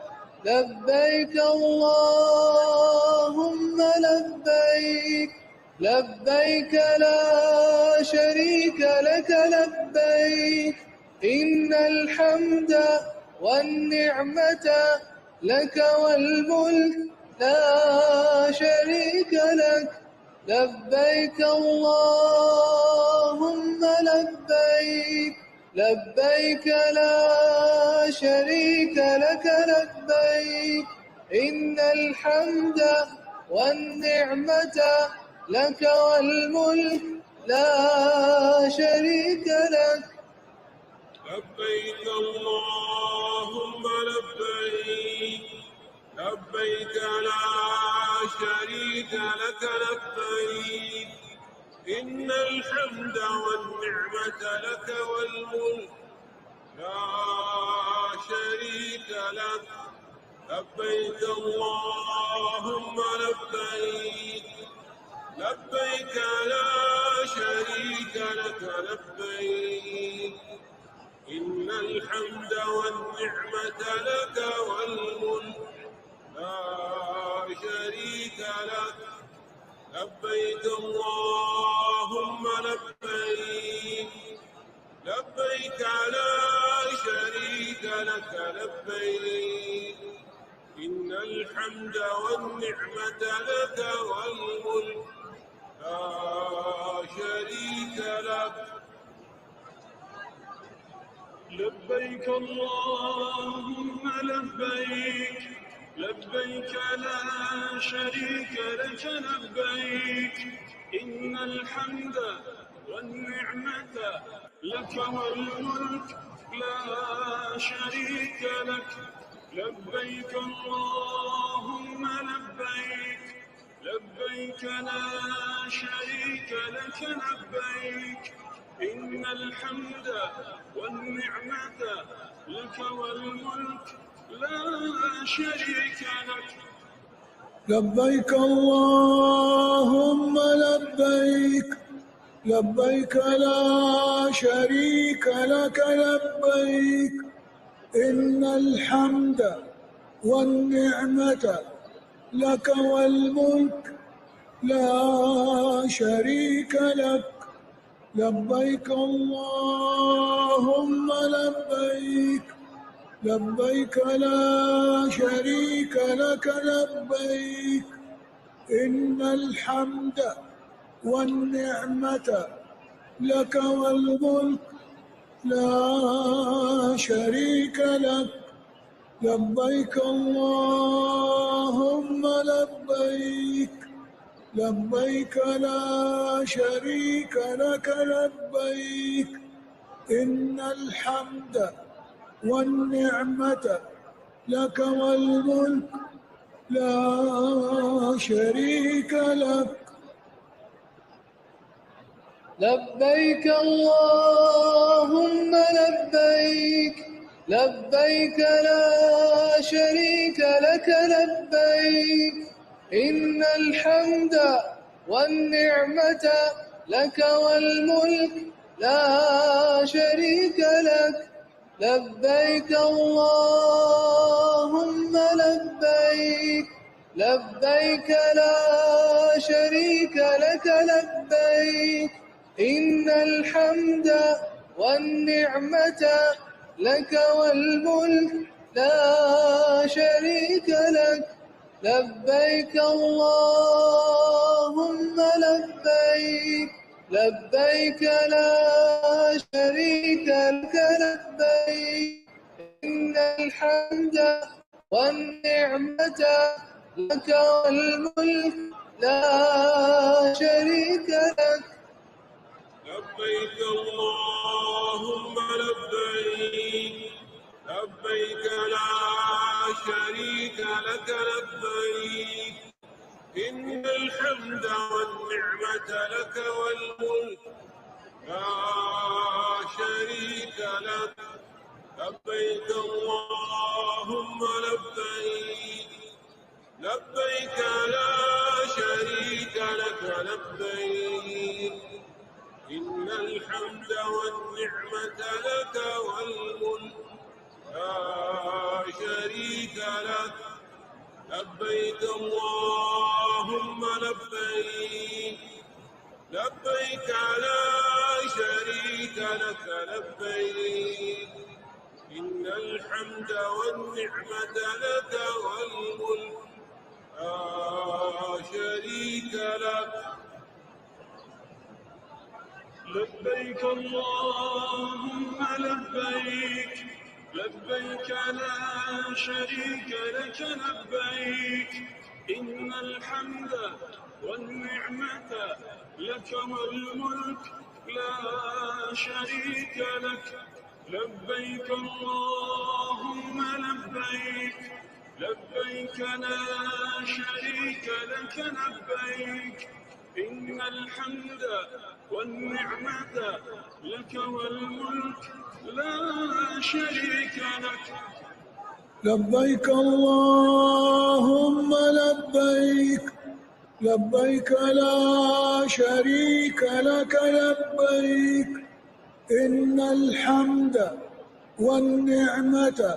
لبيك اللهم لبيك لبيك لا شريك لك لبيك إن الحمد والنعمة لك والملك لا شريك لك لبيك اللهم لبيك لبيك لا شريك لك لبيك إن الحمد والنعمة لك والملك لا شريك لك لبيك اللهم لبيك لبيك لا شريك لك لبيك إن الحمد والنعمة لك والملك لا شريك لك لبيك اللهم لبيك لا شريك لك لبيك إن الحمد والنعمة لك والملك لا شريك لك لبيك اللهم لبيك لبيك لا شريك لك لبيك إن الحمد والنعمة لك والملك لا شريك لك لبيك اللهم لبيك لبيك لا شريك لك لبيك إن الحمد والنعمة لك والملك لا شريك لك لبيك اللهم لبيك لبيك لا شريك لك لبيك إن الحمد والنعمة لك والملك لا شريك لك لبيك اللهم لبيك لبيك لا شريك لك لبيك إن الحمد والنعمة لك والملك لا شريك لك لبيك اللهم لبيك لبيك لا شريك لك لبيك إن الحمد والنعمة لك والملك لا شريك لك لبيك اللهم لبيك لبيك لا شريك لك لبيك إن الحمد والنعمة لك والملك لا شريك لك لبيك اللهم لبيك لبيك لا شريك لك لبيك إن الحمد والنعمة لك والملك لا شريك لك لبيك اللهم لبيك لبيك لا شريك لك لبيك إن الحمد والنعمة لك والملك لا شريك لك لبيك اللهم لبيك لبيك لا شريك لك لبيك إن الحمد والنعمة لك والملك لا شريك لك لبيك اللهم لبيك لبيك لا شريك لك لبيك إن الحمد والنعمة لك والملك لا شريك لك لبيك اللهم لبيك لبيك لا شريك لك لبيك إن الحمد والنعمة لك والملك لا شريك لك لبيك اللهم لبيك لبيك لا شريك لك لبيك إن الحمد والنعمة لك والملك لا شريك لك لبيك اللهم لبيك لبيك لا شريك لك لبيك إن الحمد والنعمة لك والملك لا شريك لك لبيك اللهم لبيك لبيك لا شريك لك لبيك إن الحمد والنعمة لك والملك لا شريك لك لبيك اللهم لبيك لبيك لا شريك لك لبيك إن الحمد والنعمة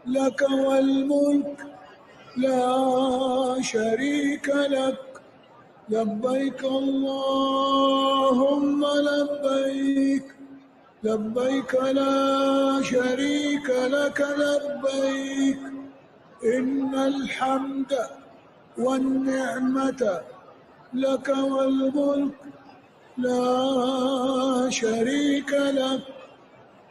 لك والملك لا شريك لك لبيك اللهم لبيك لبيك لا شريك لك لبيك إن الحمد والنعمة لك والملك لا شريك لك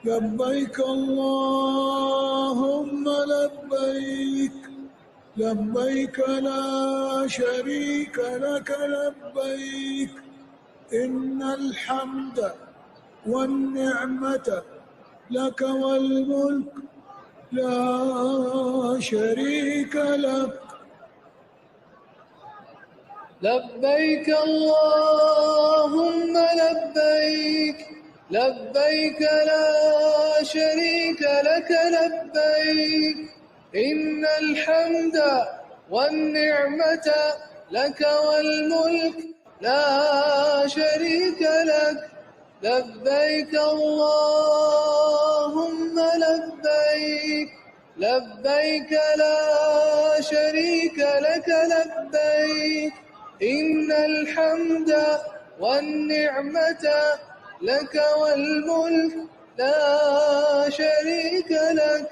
لبيك اللهم لبيك لبيك لا شريك لك لبيك إن الحمد والنعمة لك والملك لا شريك لك لبيك اللهم لبيك لبيك لا شريك لك لبيك إن الحمد والنعمة لك والملك لا شريك لك لبيك اللهم لبيك لبيك لا شريك لك لبيك إن الحمد والنعمة لك والملك لا شريك لك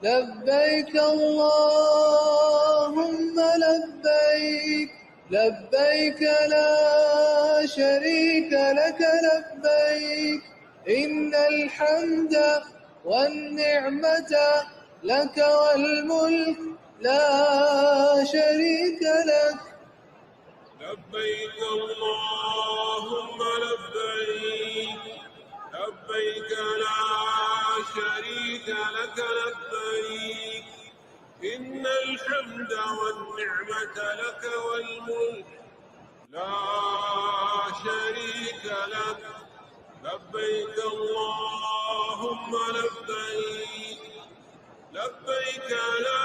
لبيك اللهم لبيك لبيك لا شريك لك لبيك إن الحمد والنعمة لك والملك لا شريك لك لبيك اللهم لبيك لبيك لا شريك لك لبيك إن الحمد والنعمة لك والملك لا شريك لك لبيك اللهم لبيك لبيك لا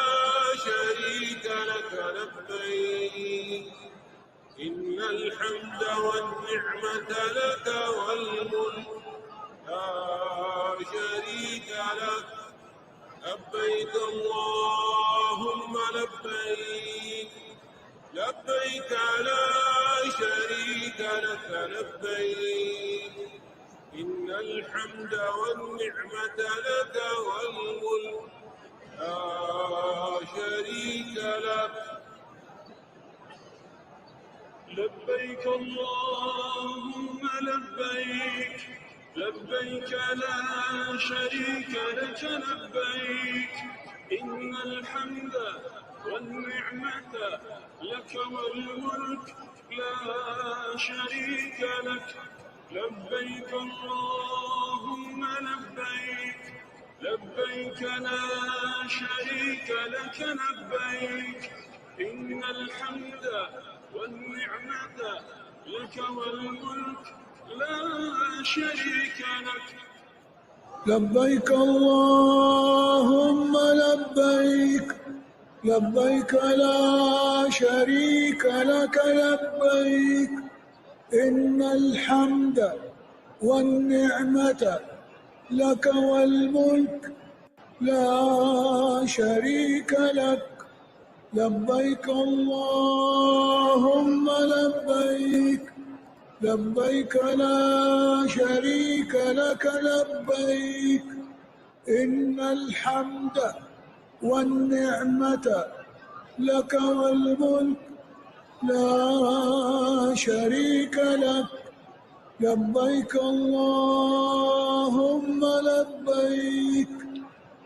شريك لك لبيك إن الحمد والنعمة لك والملك لا شريك لك لبيك اللهم لبيك لبيك لا شريك لك لبيك إن الحمد والنعمة لك والملك لا شريك لك لبيك اللهم لبيك لبيك لا شريك لك لبيك إن الحمد والنعمة لك والملك لا شريك لك لبيك اللهم لبيك لبيك لا شريك لك لبيك إن الحمد والنعمة لك والملك لا شريك لك لبيك اللهم لبيك لبيك لا شريك لك لبيك إن الحمد والنعمة لك والملك لا شريك لك لبيك اللهم لبيك لبيك لا شريك لك لبيك إن الحمد والنعمة لك والملك لا شريك لك لبيك اللهم لبيك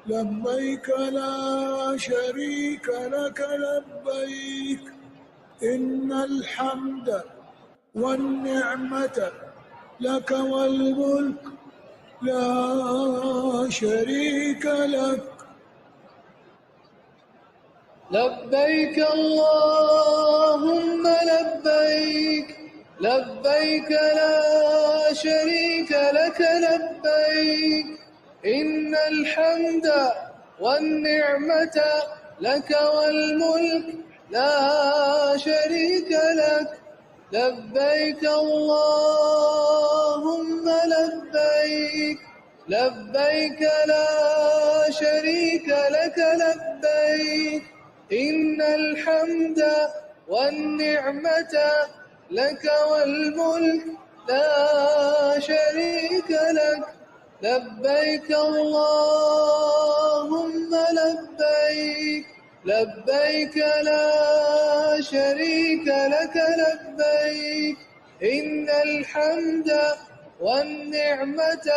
لبيك لا شريك لك لبيك إن الحمد والنعمة لك والملك لا شريك لك لبيك اللهم لبيك لبيك لا شريك لك لبيك إن الحمد والنعمة لك والملك لا شريك لك لبيك اللهم لبيك لبيك لا شريك لك لبيك إن الحمد والنعمة لك والملك لا شريك لك لبيك اللهم لبيك لبيك لا شريك لك لبيك إن الحمد والنعمة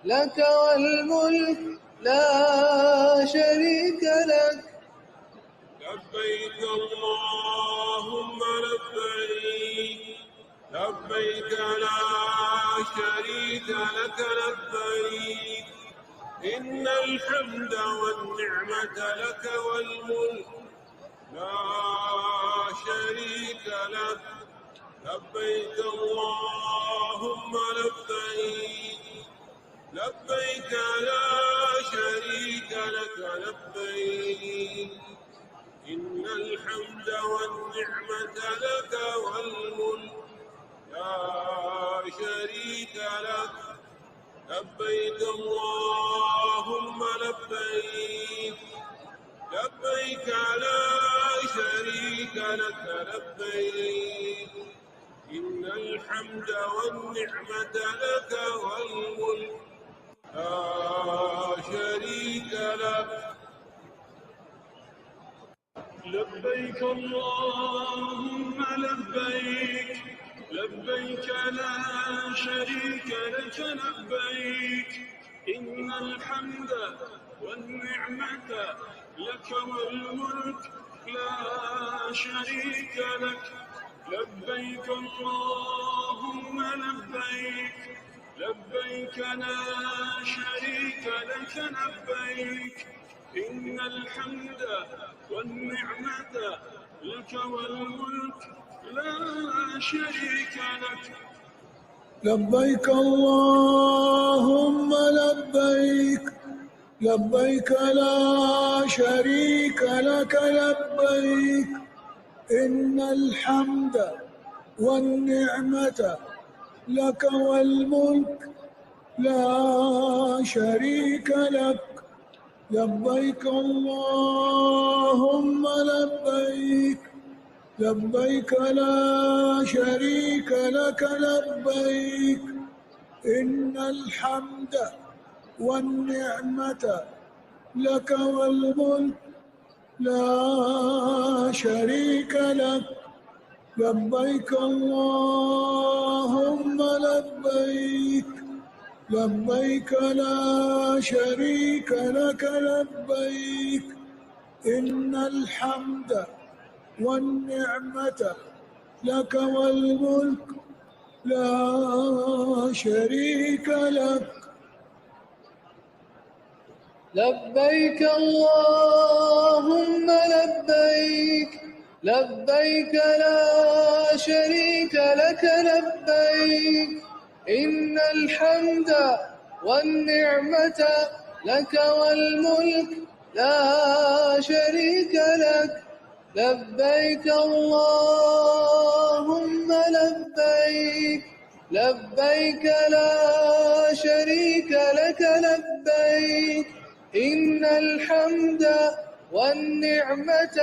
لك والملك لا شريك لك لبيك اللهم لبيك لبيك لا شريك لك لبيك إن الحمد والنعمة لك والملك لا شريك لك لبيك اللهم لبيك لبيك لا شريك لك لبيك إن الحمد والنعمة لك والملك لا شريك لك لبيك اللهم لبيك لبيك لا شريك لك لبيك إن الحمد والنعمة لك والملك لا شريك لك لبيك اللهم لبيك لبيك لا شريك لك لبيك إن الحمد والنعمة لك والملك لا شريك لك لبيك اللهم لبيك لبيك لا شريك لك لبيك إن الحمد والنعمة لك والملك لا شريك لك لبيك اللهم لبيك لبيك لا شريك لك لبيك إن الحمد والنعمة لك والملك لا شريك لك لبيك اللهم لبيك لبيك لا شريك لك لبيك إن الحمد والنعمة لك والملك لا شريك لك لبيك اللهم لبيك لبيك لا شريك لك لبيك إن الحمد والنعمة لك والملك لا شريك لك لبيك اللهم لبيك لبيك لا شريك لك لبيك إن الحمد والنعمة لك والملك لا شريك لك لبيك اللهم لبيك لبيك لا شريك لك لبيك إن الحمد والنعمة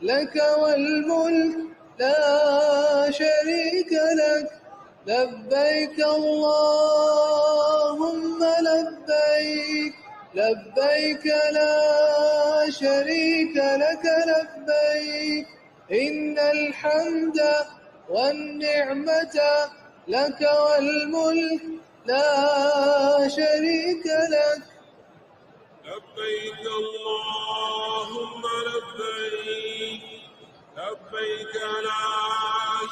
لك والملك لا شريك لك لبيك اللهم لبيك لبيك لا شريك لك لبيك إن الحمد والنعمة لك والملك لا شريك لك لبيك اللهم لبيك لبيك لا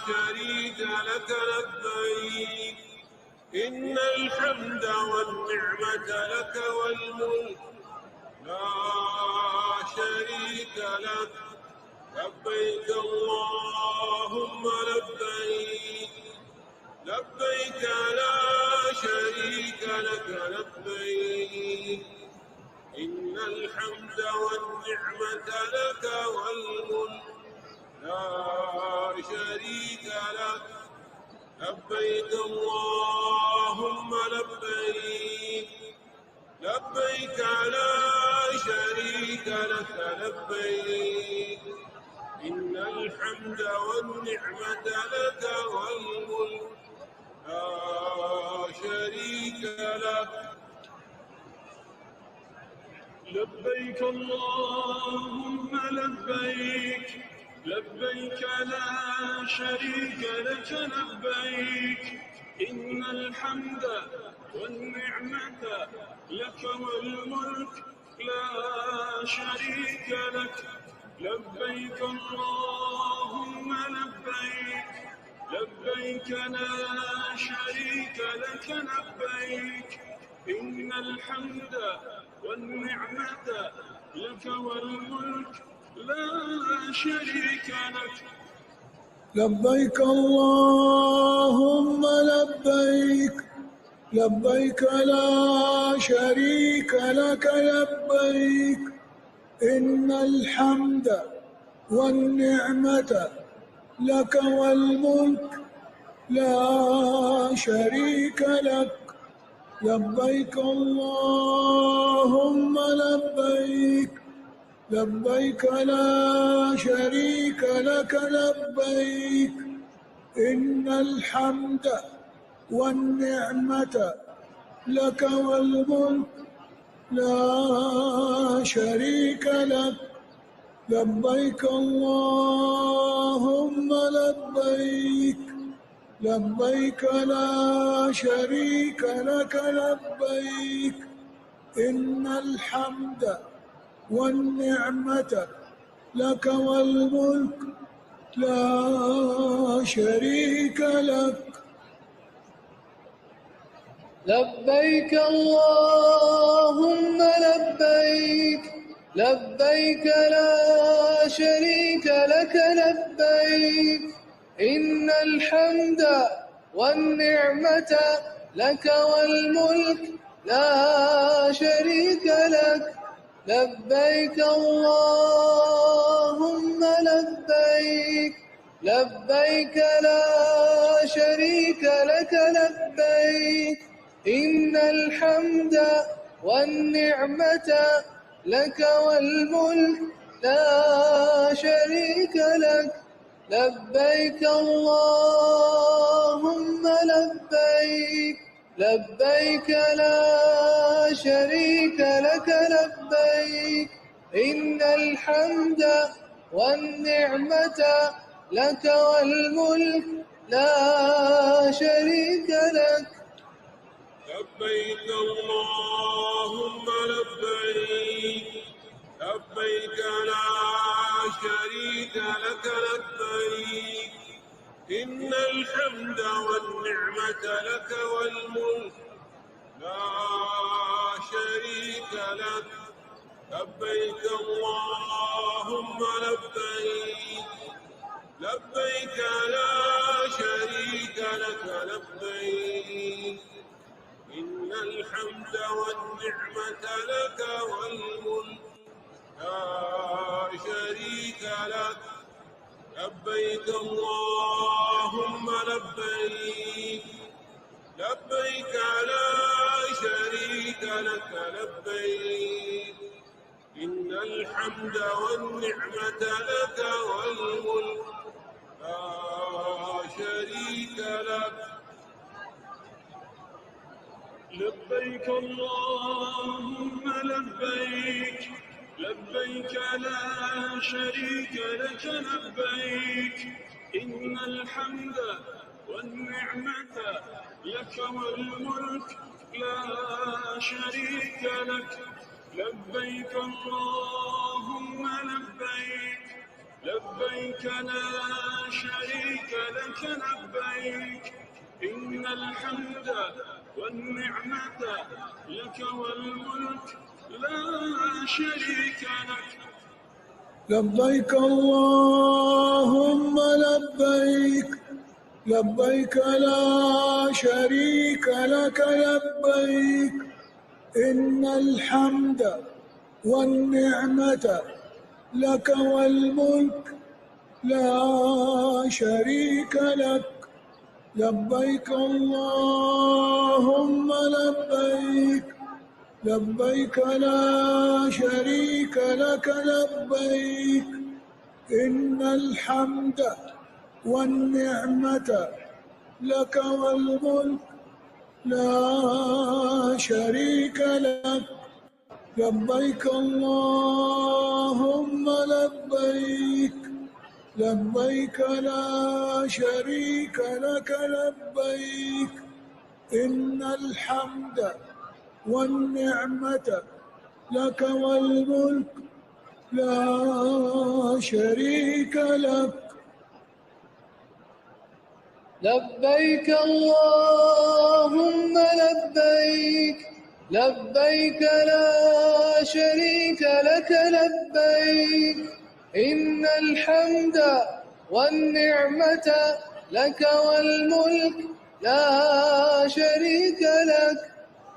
شريك لك لبيك إن الحمد والنعمة لك والملك لا شريك لك لبيك اللهم لبيك لبيك لا شريك لك لبيك إن الحمد والنعمة لك والملك لبيك لا شريك لك لبيك إن الحمد والنعمة لك والملك لا شريك لك. لبيك اللهم لبيك لبيك لا شريك لك لبيك إن الحمد والنعمة لك والملك لا شريك لك. لبيك اللهم لبيك لبيك لا شريك لك لبيك إن الحمد والنعمة لك والملك لا شريك لك. لبيك اللهم لبيك لبيك لا شريك لك لبيك إن الحمد والنعمة لك والملك لا شريك لك. لبيك اللهم لبيك لبيك لا شريك لك لبيك إن الحمد والنعمة لك والملك لا شريك لك. لبيك اللهم لبيك لبيك لا شريك لك لبيك إن الحمد والنعمة لك والملك لا شريك لك. لبيك اللهم لبيك لبيك لا شريك لك لبيك إن الحمد والنعمة لك والملك لا شريك لك. لبيك اللهم لبيك لبيك لا شريك لك لبيك إن الحمد والنعمة لك والملك لا شريك لك. لبيك اللهم لبيك لبيك لا شريك لك لبيك إن الحمد والنعمة لك والملك لا شريك لك. لبيك اللهم لبيك لبيك لا شريك لك لبيك إن الحمد والنعمة لك والملك لا شريك لك. لبيك اللهم لبيك لبيك لا شريك لك لبيك إن الحمد والنعمة لك والملك لا شريك لك. لبيك اللهم لبيك لبيك لا شريك لك لبيك إن الحمد والنعمة لك والملك لا شريك لك. لبيك اللهم لبيك لبيك لا شريك لك لبيك إن الحمد والنعمة لك والملك لا شريك لك. لبيك اللهم لبيك لبيك لا شريك لك لبيك إن الحمد والنعمة لك والملك لا شريك لك. لبيك اللهم لبيك لبيك لا شريك لك لبيك إن الحمد والنعمة لك والملك لا شريك لك. لبيك اللهم لبيك لبيك لا شريك لك لبيك إن الحمد والنعمة لك والملك لا شريك لك لبيك اللهم لبيك لبيك لا شريك لك لبيك إن الحمد والنعمة لك والملك لا شريك لك لبيك اللهم لبيك لبيك لا شريك لك لبيك إن الحمد والنعمة لك والملك لا شريك لك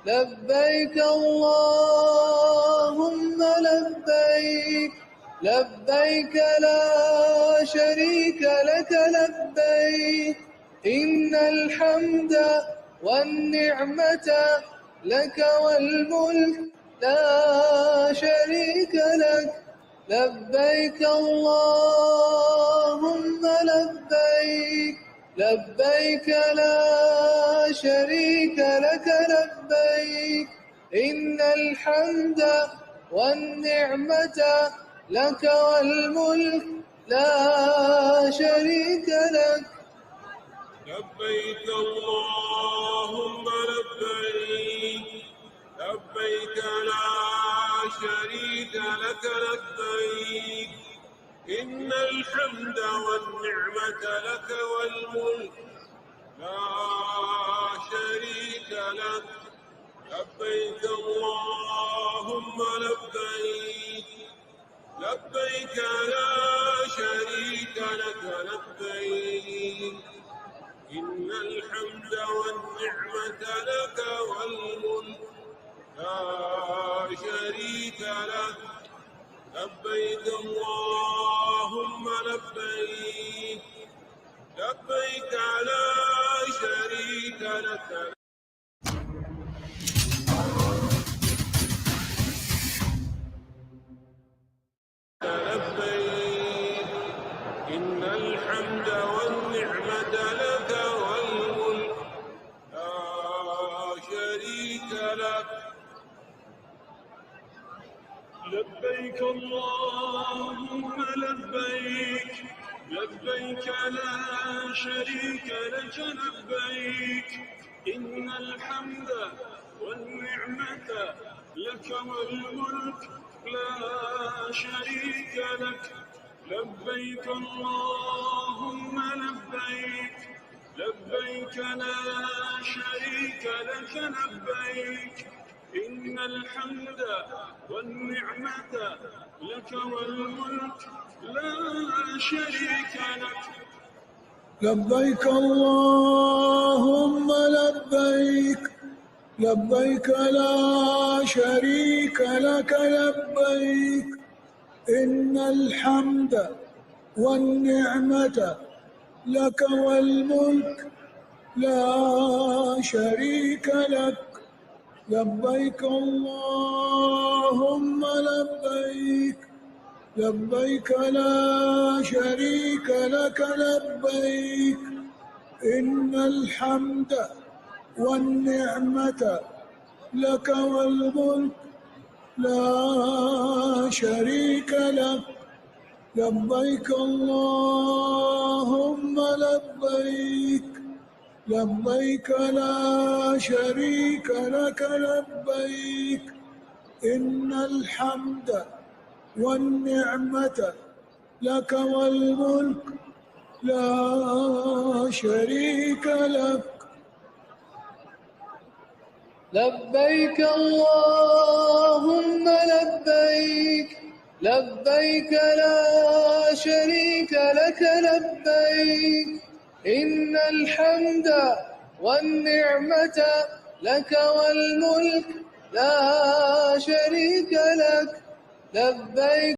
لبيك اللهم لبيك لبيك لا شريك لك لبيك إن الحمد والنعمة لك والملك لا شريك لك لبيك اللهم لبيك لبيك لا شريك لك لبيك إن الحمد والنعمة لك والملك لا شريك لك لبيك اللهم لبيك لبيك لا شريك لك لبيك إن الحمد والنعمة لك والملك لا شريك لك لبيك اللهم لبيك لبيك لا شريك لك لبيك إن الحمد والنعمة لك والملك لا شريك لك لبيك اللهم لبيك لبيك لا شريك لك لبيك إن الحمد والنعمة لك والملك لا شريك لك لبيك اللهم لبيك لبيك لا شريك لك لبيك إن الحمد والنعمة لك والملك لا شريك لك لبيك اللهم لبيك لبيك لا شريك لك لبيك إن الحمد والنعمة لك والملك لا شريك لك لبيك اللهم لبيك لبيك لا شريك لك لبيك إن الحمد والنعمة لك والملك لا شريك لك لبيك اللهم لبيك لبيك لا شريك لك لبيك إن الحمد والنعمة لك والملك لا شريك لك لبيك اللهم لبيك لبيك لا شريك لك لبيك إن الحمد والنعمة لك والملك لا شريك لك لبيك اللهم لبيك لبيك لا شريك لك لبيك إن الحمد والنعمة لك والملك لا شريك لك لبيك